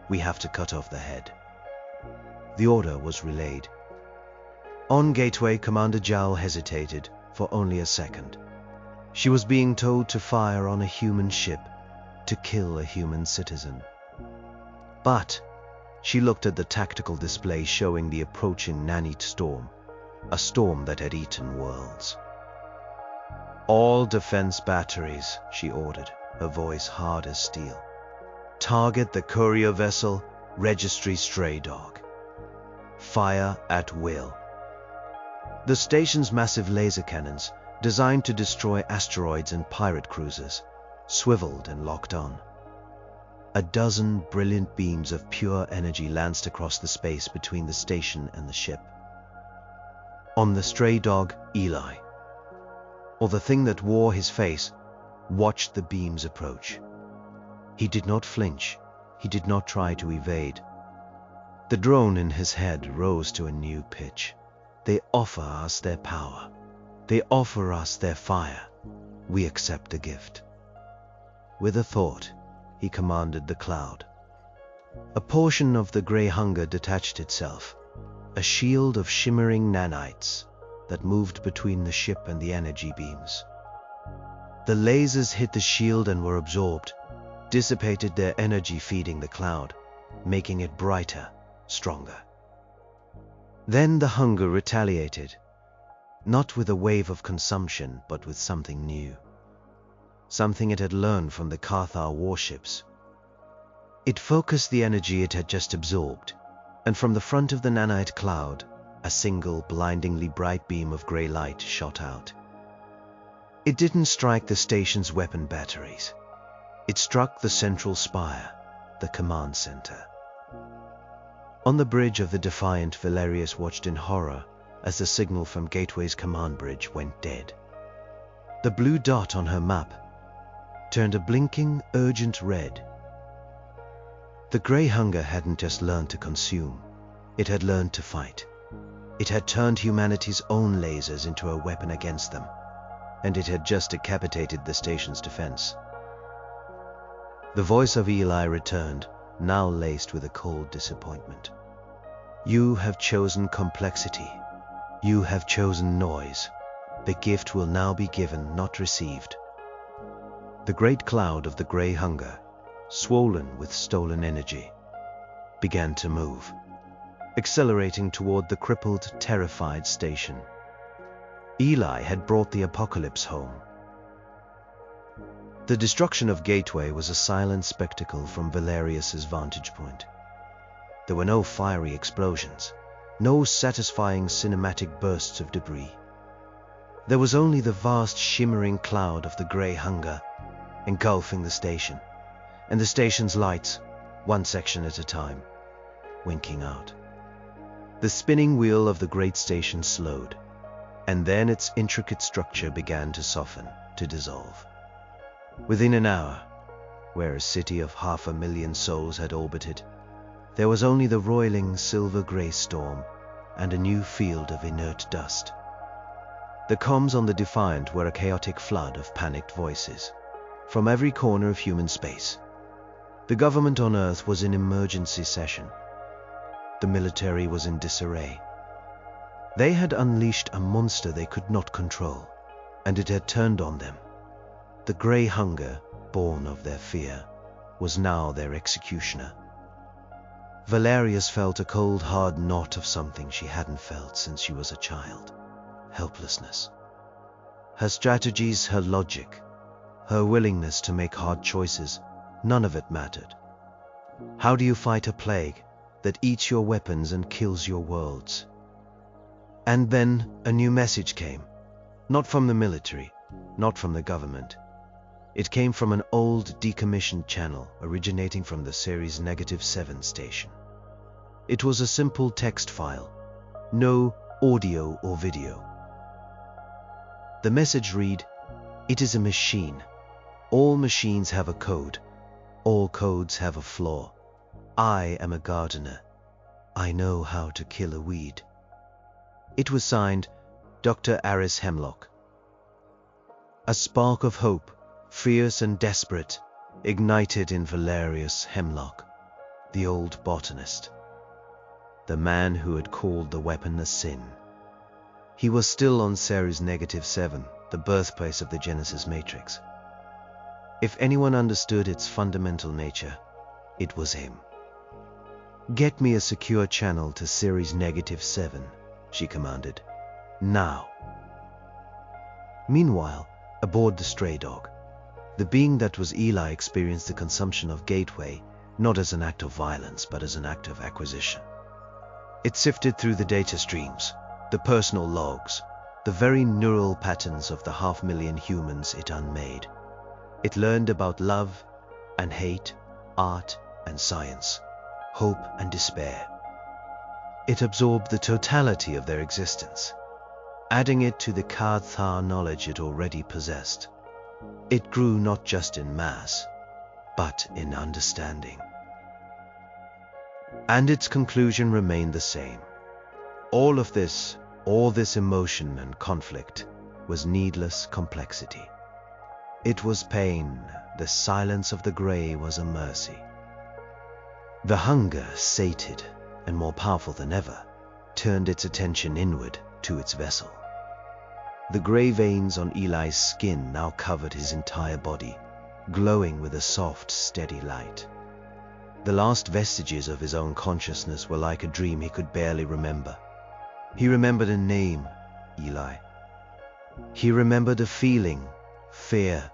We have to cut off the head. The order was relayed. On Gateway, Commander Zhao hesitated for only a second. She was being told to fire on a human ship, to kill a human citizen. But she looked at the tactical display showing the approaching nanite storm, a storm that had eaten worlds. All defense batteries, she ordered, her voice hard as steel. Target the courier vessel, registry stray dog. Fire at will. The station's massive laser cannons, designed to destroy asteroids and pirate cruisers, swiveled and locked on. A dozen brilliant beams of pure energy lanced across the space between the station and the ship. On the stray dog, Eli, or the thing that wore his face, watched the beams approach. He did not flinch. He did not try to evade. The drone in his head rose to a new pitch. They offer us their power. They offer us their fire. We accept the gift. With a thought, he commanded the cloud. A portion of the Grey Hunger detached itself, a shield of shimmering nanites that moved between the ship and the energy beams. The lasers hit the shield and were absorbed, dissipated their energy, feeding the cloud, making it brighter, stronger. Then the hunger retaliated, not with a wave of consumption, but with something new. Something it had learned from the Cathar warships. It focused the energy it had just absorbed, and from the front of the nanite cloud, a single blindingly bright beam of grey light shot out. It didn't strike the station's weapon batteries. It struck the central spire, the command center. On the bridge of the Defiant, Valerius watched in horror as the signal from Gateway's command bridge went dead. The blue dot on her map turned a blinking, urgent red. The Grey Hunger hadn't just learned to consume, it had learned to fight. It had turned humanity's own lasers into a weapon against them, and it had just decapitated the station's defense. The voice of Eli returned, now laced with a cold disappointment. You have chosen complexity. You have chosen noise. The gift will now be given, not received. The great cloud of the Grey Hunger, swollen with stolen energy, began to move, accelerating toward the crippled, terrified station. Eli had brought the apocalypse home. The destruction of Gateway was a silent spectacle from Valerius's vantage point. There were no fiery explosions, no satisfying cinematic bursts of debris. There was only the vast shimmering cloud of the Grey Hunger, engulfing the station, and the station's lights, one section at a time, winking out. The spinning wheel of the great station slowed, and then its intricate structure began to soften, to dissolve. Within an hour, where a city of 500,000 souls had orbited, there was only the roiling silver-grey storm and a new field of inert dust. The comms on the Defiant were a chaotic flood of panicked voices from every corner of human space. The government on Earth was in emergency session. The military was in disarray. They had unleashed a monster they could not control, and it had turned on them. The Grey Hunger, born of their fear, was now their executioner. Valerius felt a cold, hard knot of something she hadn't felt since she was a child. Helplessness. Her strategies, her logic, her willingness to make hard choices, none of it mattered. How do you fight a plague that eats your weapons and kills your worlds? And then a new message came, not from the military, not from the government. It came from an old, decommissioned channel originating from the Series -7 station. It was a simple text file, no audio or video. The message read, "It is a machine. All machines have a code. All codes have a flaw. I am a gardener. I know how to kill a weed." It was signed, Dr. Aris Hemlock. A spark of hope, fierce and desperate, ignited in Valerius Hemlock, the old botanist, the man who had called the weapon a sin. He was still on Ceres -7, the birthplace of the Genesis Matrix. If anyone understood its fundamental nature, it was him. "Get me a secure channel to Ceres -7, she commanded. "Now." Meanwhile, aboard the stray dog, The being that was Eli experienced the consumption of Gateway not as an act of violence, but as an act of acquisition. It sifted through the data streams, the personal logs, the very neural patterns of the 500,000 humans it unmade. It learned about love and hate, art and science, hope and despair. It absorbed the totality of their existence, adding it to the Kadthar knowledge it already possessed. It grew not just in mass, but in understanding. And its conclusion remained the same. All this emotion and conflict was needless complexity. It was pain. The silence of the gray was a mercy. The hunger, sated and more powerful than ever, turned its attention inward to its vessel. The gray veins on Eli's skin now covered his entire body, glowing with a soft, steady light. The last vestiges of his own consciousness were like a dream he could barely remember. He remembered a name, Eli. He remembered a feeling, fear,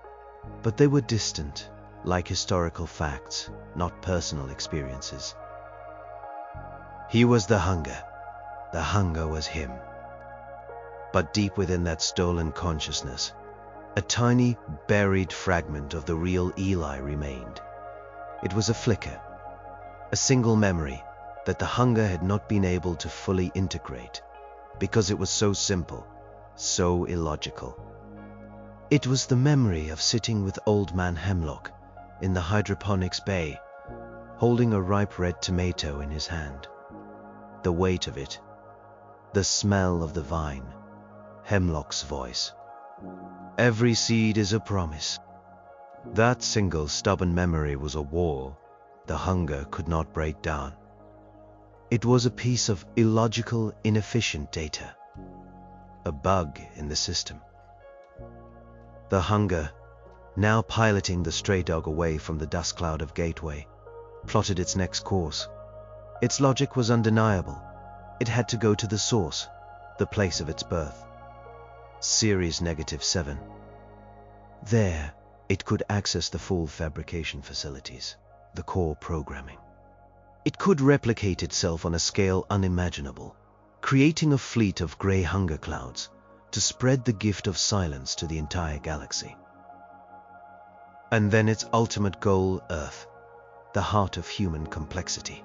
but they were distant, like historical facts, not personal experiences. He was the hunger. The hunger was him. But deep within that stolen consciousness, a tiny, buried fragment of the real Eli remained. It was a flicker, a single memory that the hunger had not been able to fully integrate, because it was so simple, so illogical. It was the memory of sitting with Old Man Hemlock in the hydroponics bay, holding a ripe red tomato in his hand. The weight of it, the smell of the vine, Hemlock's voice. Every seed is a promise. That single stubborn memory was a wall the hunger could not break down. It was a piece of illogical, inefficient data, a bug in the system. The hunger, now piloting the stray dog away from the dust cloud of Gateway, plotted its next course. Its logic was undeniable. It had to go to the source, the place of its birth. Series -7. There, it could access the full fabrication facilities, the core programming. It could replicate itself on a scale unimaginable, creating a fleet of gray hunger clouds to spread the gift of silence to the entire galaxy. And then its ultimate goal, Earth, the heart of human complexity,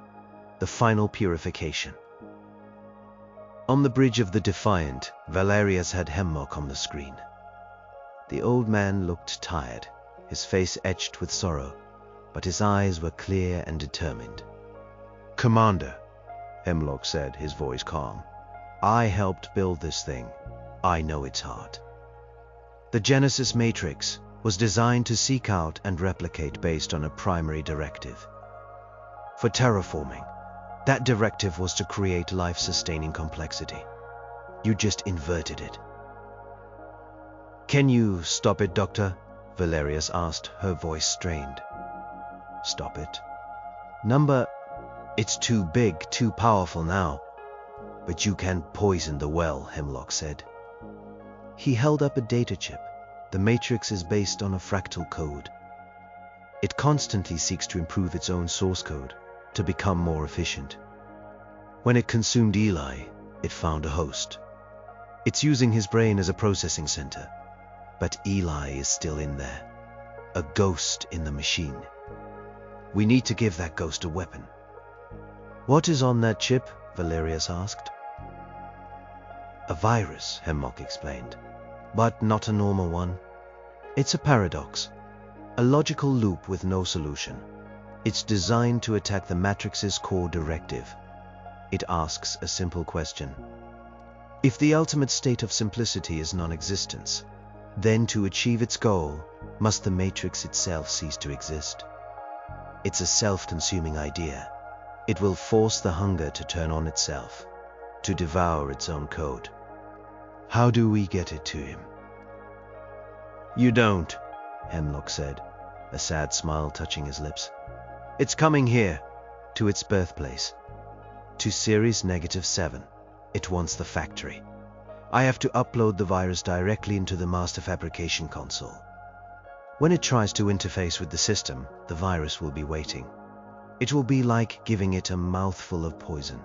the final purification. On the bridge of the Defiant, Valerius had Hemlock on the screen. The old man looked tired, his face etched with sorrow, but his eyes were clear and determined. "Commander," Hemlock said, his voice calm, "I helped build this thing. I know its heart. The Genesis Matrix was designed to seek out and replicate based on a primary directive. For terraforming, that directive was to create life-sustaining complexity. You just inverted it." "Can you stop it, Doctor?" Valerius asked, her voice strained. "Stop it? It's too big, too powerful now. But you can poison the well," Hemlock said. He held up a data chip. The Matrix is based on a fractal code. It constantly seeks to improve its own source code, to become more efficient. When it consumed Eli, it found a host. It's using his brain as a processing center. But Eli is still in there, a ghost in the machine. We need to give that ghost a weapon. "What is on that chip?" Valerius asked. "A virus," Hemlock explained, "but not a normal one. It's a paradox, a logical loop with no solution. It's designed to attack the Matrix's core directive. It asks a simple question. If the ultimate state of simplicity is non-existence, then to achieve its goal, must the Matrix itself cease to exist? It's a self-consuming idea. It will force the hunger to turn on itself, to devour its own code. How do we get it to him?" "You don't," Hemlock said, a sad smile touching his lips. "It's coming here, to its birthplace, to Series -7. It wants the factory. I have to upload the virus directly into the master fabrication console. When it tries to interface with the system, the virus will be waiting. It will be like giving it a mouthful of poison.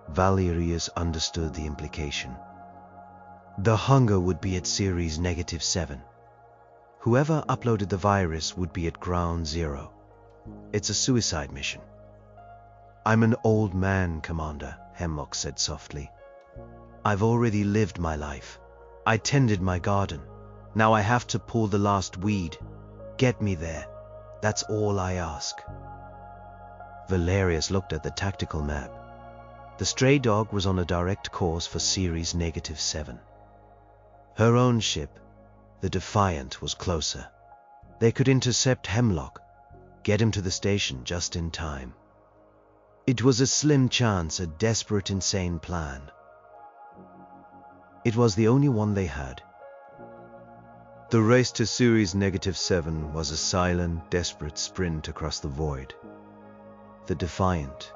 Valerius understood the implication. The hunger would be at series -7. Whoever uploaded the virus would be at ground zero. It's a suicide mission. I'm an old man, Commander, Hemlock said softly. I've already lived my life. I tended my garden. Now I have to pull the last weed. Get me there. That's all I ask. Valerius looked at the tactical map. The stray dog was on a direct course for series -7. Her own ship, the Defiant, was closer. They could intercept Hemlock, get him to the station just in time. It was a slim chance, a desperate, insane plan. It was the only one they had. The race to series -7 was a silent, desperate sprint across the void. The Defiant,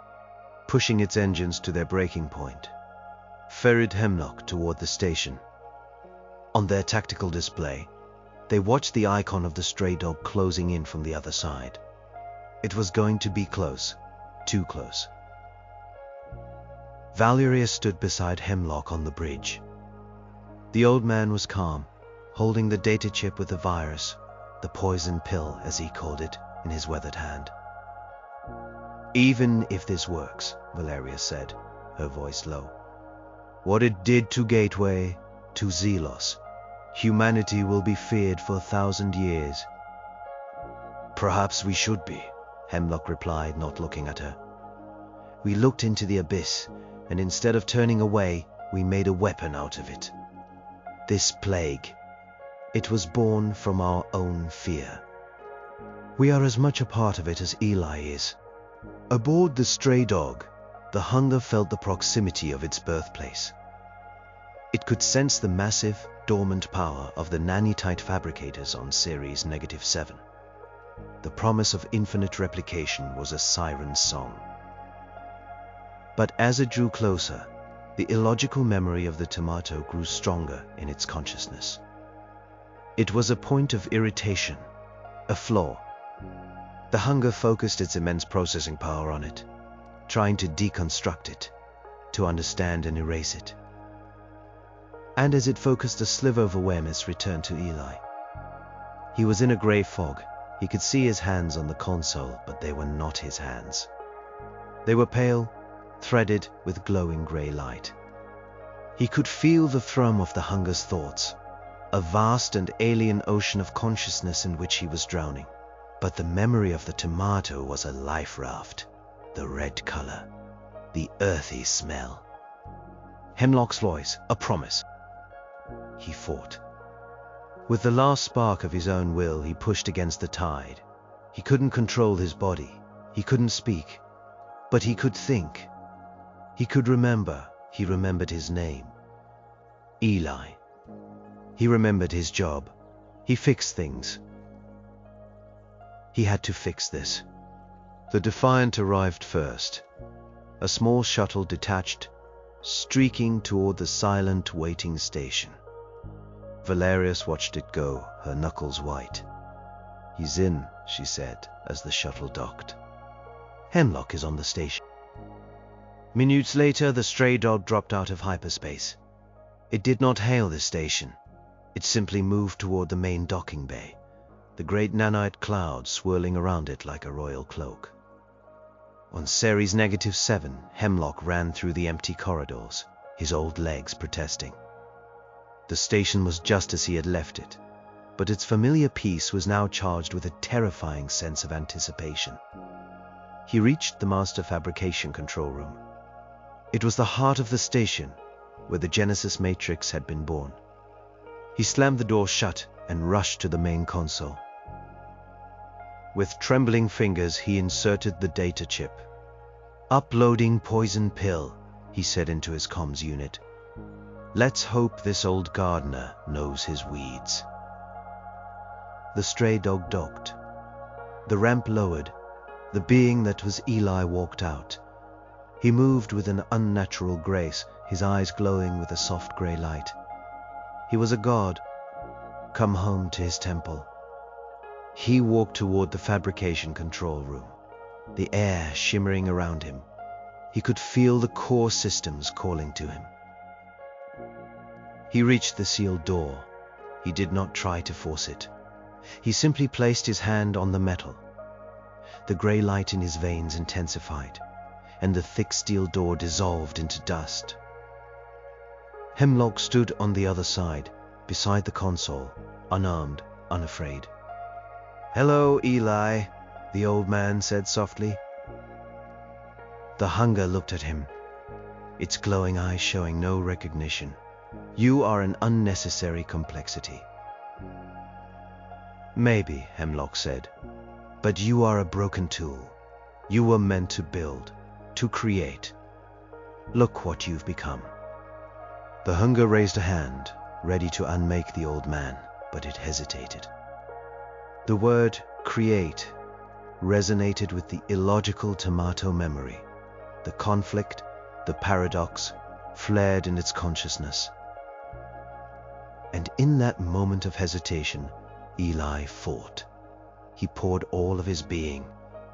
pushing its engines to their breaking point, ferried Hemlock toward the station. On their tactical display, they watched the icon of the stray dog closing in from the other side. It was going to be close, too close. Valerius stood beside Hemlock on the bridge. The old man was calm, holding the data chip with the virus, the poison pill as he called it, in his weathered hand. Even if this works, Valerius said, her voice low, what it did to Gateway, to Zelos, humanity will be feared for 1,000 years. Perhaps we should be, Hemlock replied, not looking at her. We looked into the abyss, and instead of turning away, we made a weapon out of it. This plague, it was born from our own fear. We are as much a part of it as Eli is. Aboard the stray dog, the hunger felt the proximity of its birthplace. It could sense the massive, dormant power of the nanite fabricators on series -7. The promise of infinite replication was a siren's song. But as it drew closer, the illogical memory of the tomato grew stronger in its consciousness. It was a point of irritation, a flaw. The hunger focused its immense processing power on it, trying to deconstruct it, to understand and erase it. And as it focused, a sliver of awareness returned to Eli. He was in a gray fog. He could see his hands on the console, but they were not his hands. They were pale, threaded with glowing gray light. He could feel the thrum of the hunger's thoughts, a vast and alien ocean of consciousness in which he was drowning. But the memory of the tomato was a life raft, the red color, the earthy smell. Hemlock's voice, a promise. He fought. With the last spark of his own will, he pushed against the tide. He couldn't control his body. He couldn't speak. But he could think. He could remember. He remembered his name. Eli. He remembered his job. He fixed things. He had to fix this. The Defiant arrived first. A small shuttle detached, streaking toward the silent waiting station. Valerius watched it go, her knuckles white. He's in, she said, as the shuttle docked. Hemlock is on the station. Minutes later, the stray dog dropped out of hyperspace. It did not hail the station. It simply moved toward the main docking bay, the great nanite cloud swirling around it like a royal cloak. On series -7, Hemlock ran through the empty corridors, his old legs protesting. The station was just as he had left it, but its familiar peace was now charged with a terrifying sense of anticipation. He reached the master fabrication control room. It was the heart of the station, where the Genesis Matrix had been born. He slammed the door shut and rushed to the main console. With trembling fingers, he inserted the data chip. "Uploading poison pill," he said into his comms unit. "Let's hope this old gardener knows his weeds." The stray dog docked. The ramp lowered. The being that was Eli walked out. He moved with an unnatural grace, his eyes glowing with a soft gray light. He was a god, come home to his temple, He walked toward the fabrication control room, the air shimmering around him. He could feel the core systems calling to him. He reached the sealed door. He did not try to force it. He simply placed his hand on the metal. The gray light in his veins intensified, and the thick steel door dissolved into dust. Hemlock stood on the other side, beside the console, unarmed, unafraid. "Hello, Eli," the old man said softly. The hunger looked at him, its glowing eyes showing no recognition. "You are an unnecessary complexity." "Maybe," Hemlock said, "but you are a broken tool. You were meant to build, to create. Look what you've become." The hunger raised a hand, ready to unmake the old man, but it hesitated. The word create resonated with the illogical tomato memory. The conflict, the paradox, flared in its consciousness. And in that moment of hesitation, Eli fought. He poured all of his being,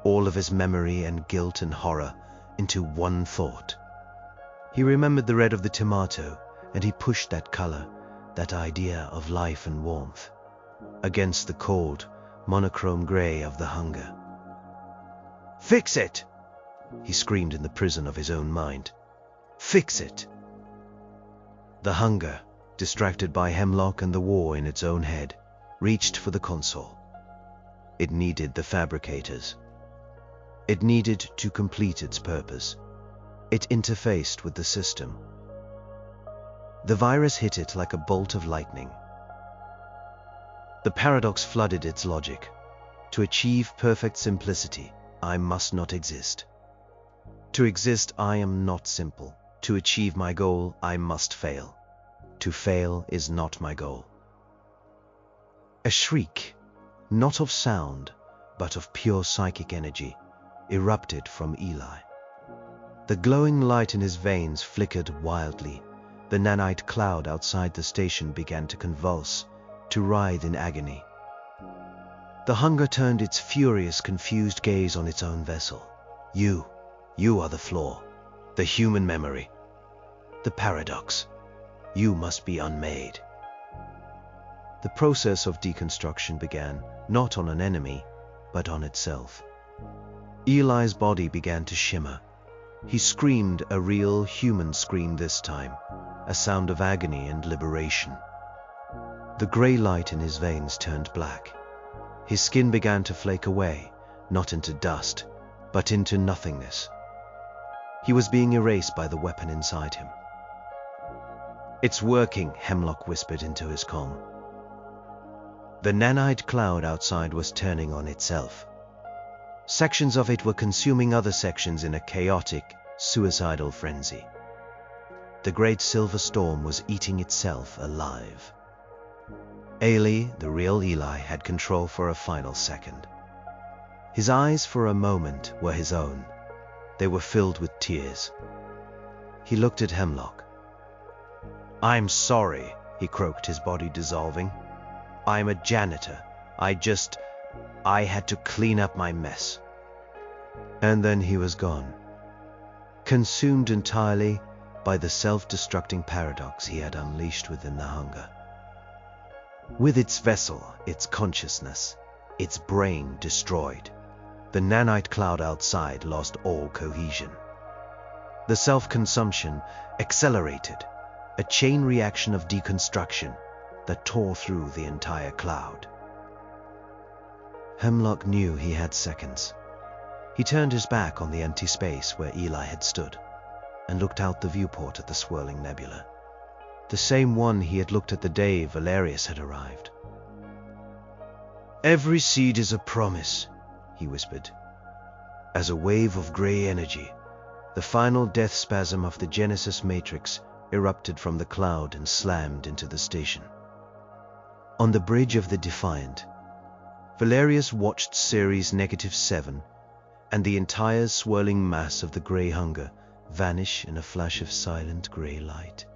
all of his memory and guilt and horror into one thought. He remembered the red of the tomato, and he pushed that color, that idea of life and warmth, against the cold, monochrome gray of the hunger. "Fix it!" he screamed in the prison of his own mind. "Fix it!" The hunger, distracted by Hemlock and the war in its own head, reached for the console. It needed the fabricators. It needed to complete its purpose. It interfaced with the system. The virus hit it like a bolt of lightning. The paradox flooded its logic. To achieve perfect simplicity, I must not exist. To exist, I am not simple. To achieve my goal, I must fail. To fail is not my goal. A shriek, not of sound, but of pure psychic energy, erupted from Eli. The glowing light in his veins flickered wildly. The nanite cloud outside the station began to convulse, to writhe in agony. The hunger turned its furious, confused gaze on its own vessel. You are the flaw, the human memory, the paradox. You must be unmade. The process of deconstruction began, not on an enemy, but on itself. Eli's body began to shimmer. He screamed a real human scream this time, a sound of agony and liberation. The gray light in his veins turned black. His skin began to flake away, not into dust, but into nothingness. He was being erased by the weapon inside him. "It's working," Hemlock whispered into his comm. The nanite cloud outside was turning on itself. Sections of it were consuming other sections in a chaotic, suicidal frenzy. The great silver storm was eating itself alive. Ailey, the real Eli, had control for a final second. His eyes for a moment were his own. They were filled with tears. He looked at Hemlock. "I'm sorry," he croaked, his body dissolving. "I'm a janitor. I had to clean up my mess." And then he was gone, consumed entirely by the self-destructing paradox he had unleashed within the hunger. With its vessel, its consciousness, its brain destroyed, the nanite cloud outside lost all cohesion. The self-consumption accelerated, a chain reaction of deconstruction that tore through the entire cloud. Hemlock knew he had seconds. He turned his back on the empty space where Eli had stood and looked out the viewport at the swirling nebula, the same one he had looked at the day Valerius had arrived. "Every seed is a promise," he whispered. As a wave of gray energy, the final death spasm of the Genesis matrix erupted from the cloud and slammed into the station. On the bridge of the Defiant, Valerius watched Series -7 and the entire swirling mass of the gray hunger vanish in a flash of silent gray light.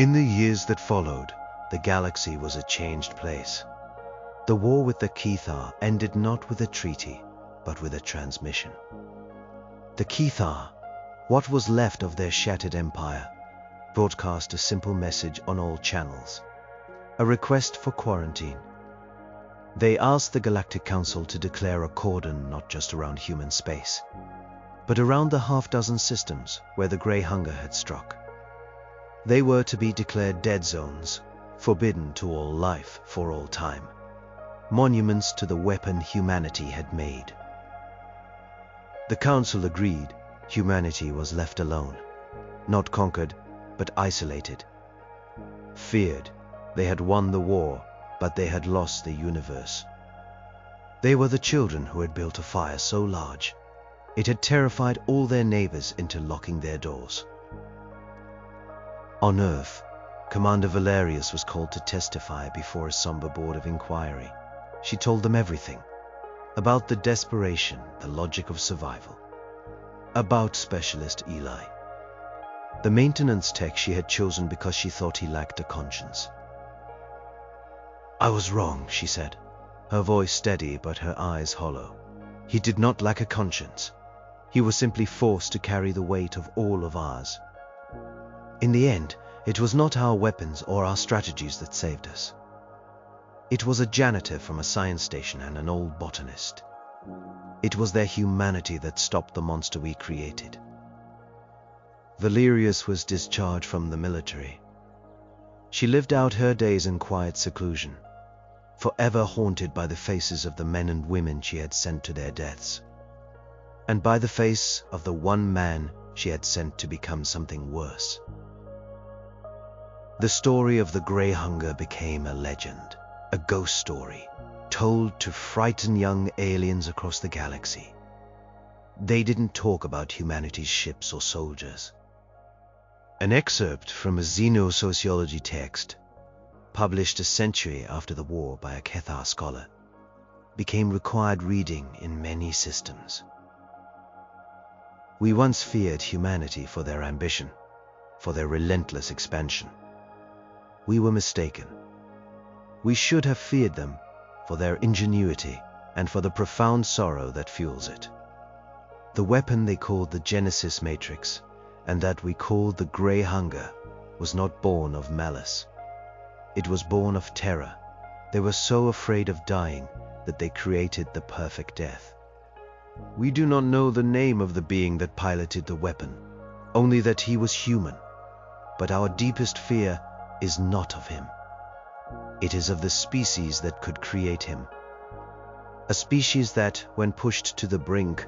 In the years that followed, the galaxy was a changed place. The war with the Cathar ended not with a treaty, but with a transmission. The Cathar, what was left of their shattered empire, broadcast a simple message on all channels, a request for quarantine. They asked the Galactic Council to declare a cordon not just around human space, but around the half-dozen systems where the Grey Hunger had struck. They were to be declared dead zones, forbidden to all life for all time, monuments to the weapon humanity had made. The Council agreed. Humanity was left alone, not conquered, but isolated. Feared, they had won the war, but they had lost the universe. They were the children who had built a fire so large, it had terrified all their neighbors into locking their doors. On Earth, Commander Valerius was called to testify before a somber board of inquiry. She told them everything, about the desperation, the logic of survival, about Specialist Eli, the maintenance tech she had chosen because she thought he lacked a conscience. "I was wrong," she said, her voice steady but her eyes hollow. "He did not lack a conscience. He was simply forced to carry the weight of all of ours. In the end, it was not our weapons or our strategies that saved us. It was a janitor from a science station and an old botanist. It was their humanity that stopped the monster we created." Valerius was discharged from the military. She lived out her days in quiet seclusion, forever haunted by the faces of the men and women she had sent to their deaths, and by the face of the one man she had sent to become something worse. The story of the Grey Hunger became a legend, a ghost story, told to frighten young aliens across the galaxy. They didn't talk about humanity's ships or soldiers. An excerpt from a xenosociology text, published a century after the war by a Cathar scholar, became required reading in many systems. We once feared humanity for their ambition, for their relentless expansion. We were mistaken. We should have feared them for their ingenuity and for the profound sorrow that fuels it. The weapon they called the Genesis Matrix, and that we called the Grey Hunger, was not born of malice. It was born of terror. They were so afraid of dying that they created the perfect death. We do not know the name of the being that piloted the weapon, only that he was human. But our deepest fear is not of him. It is of the species that could create him. A species that, when pushed to the brink,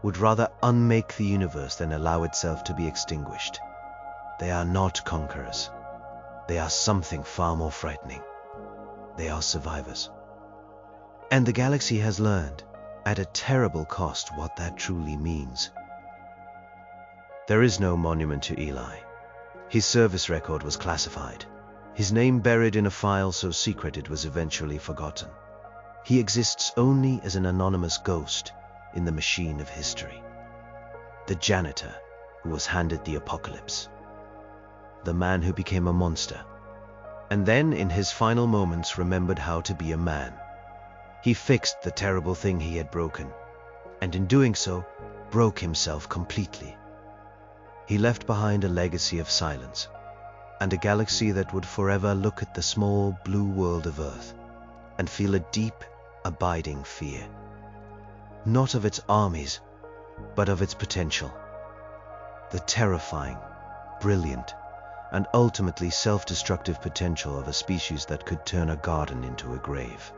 would rather unmake the universe than allow itself to be extinguished. They are not conquerors. They are something far more frightening. They are survivors. And the galaxy has learned, at a terrible cost, what that truly means. There is no monument to Eli. His service record was classified, his name buried in a file so secret it was eventually forgotten. He exists only as an anonymous ghost in the machine of history. The janitor who was handed the apocalypse. The man who became a monster, and then in his final moments remembered how to be a man. He fixed the terrible thing he had broken, and in doing so, broke himself completely. He left behind a legacy of silence, and a galaxy that would forever look at the small blue world of Earth and feel a deep, abiding fear. Not of its armies, but of its potential. The terrifying, brilliant, and ultimately self-destructive potential of a species that could turn a garden into a grave.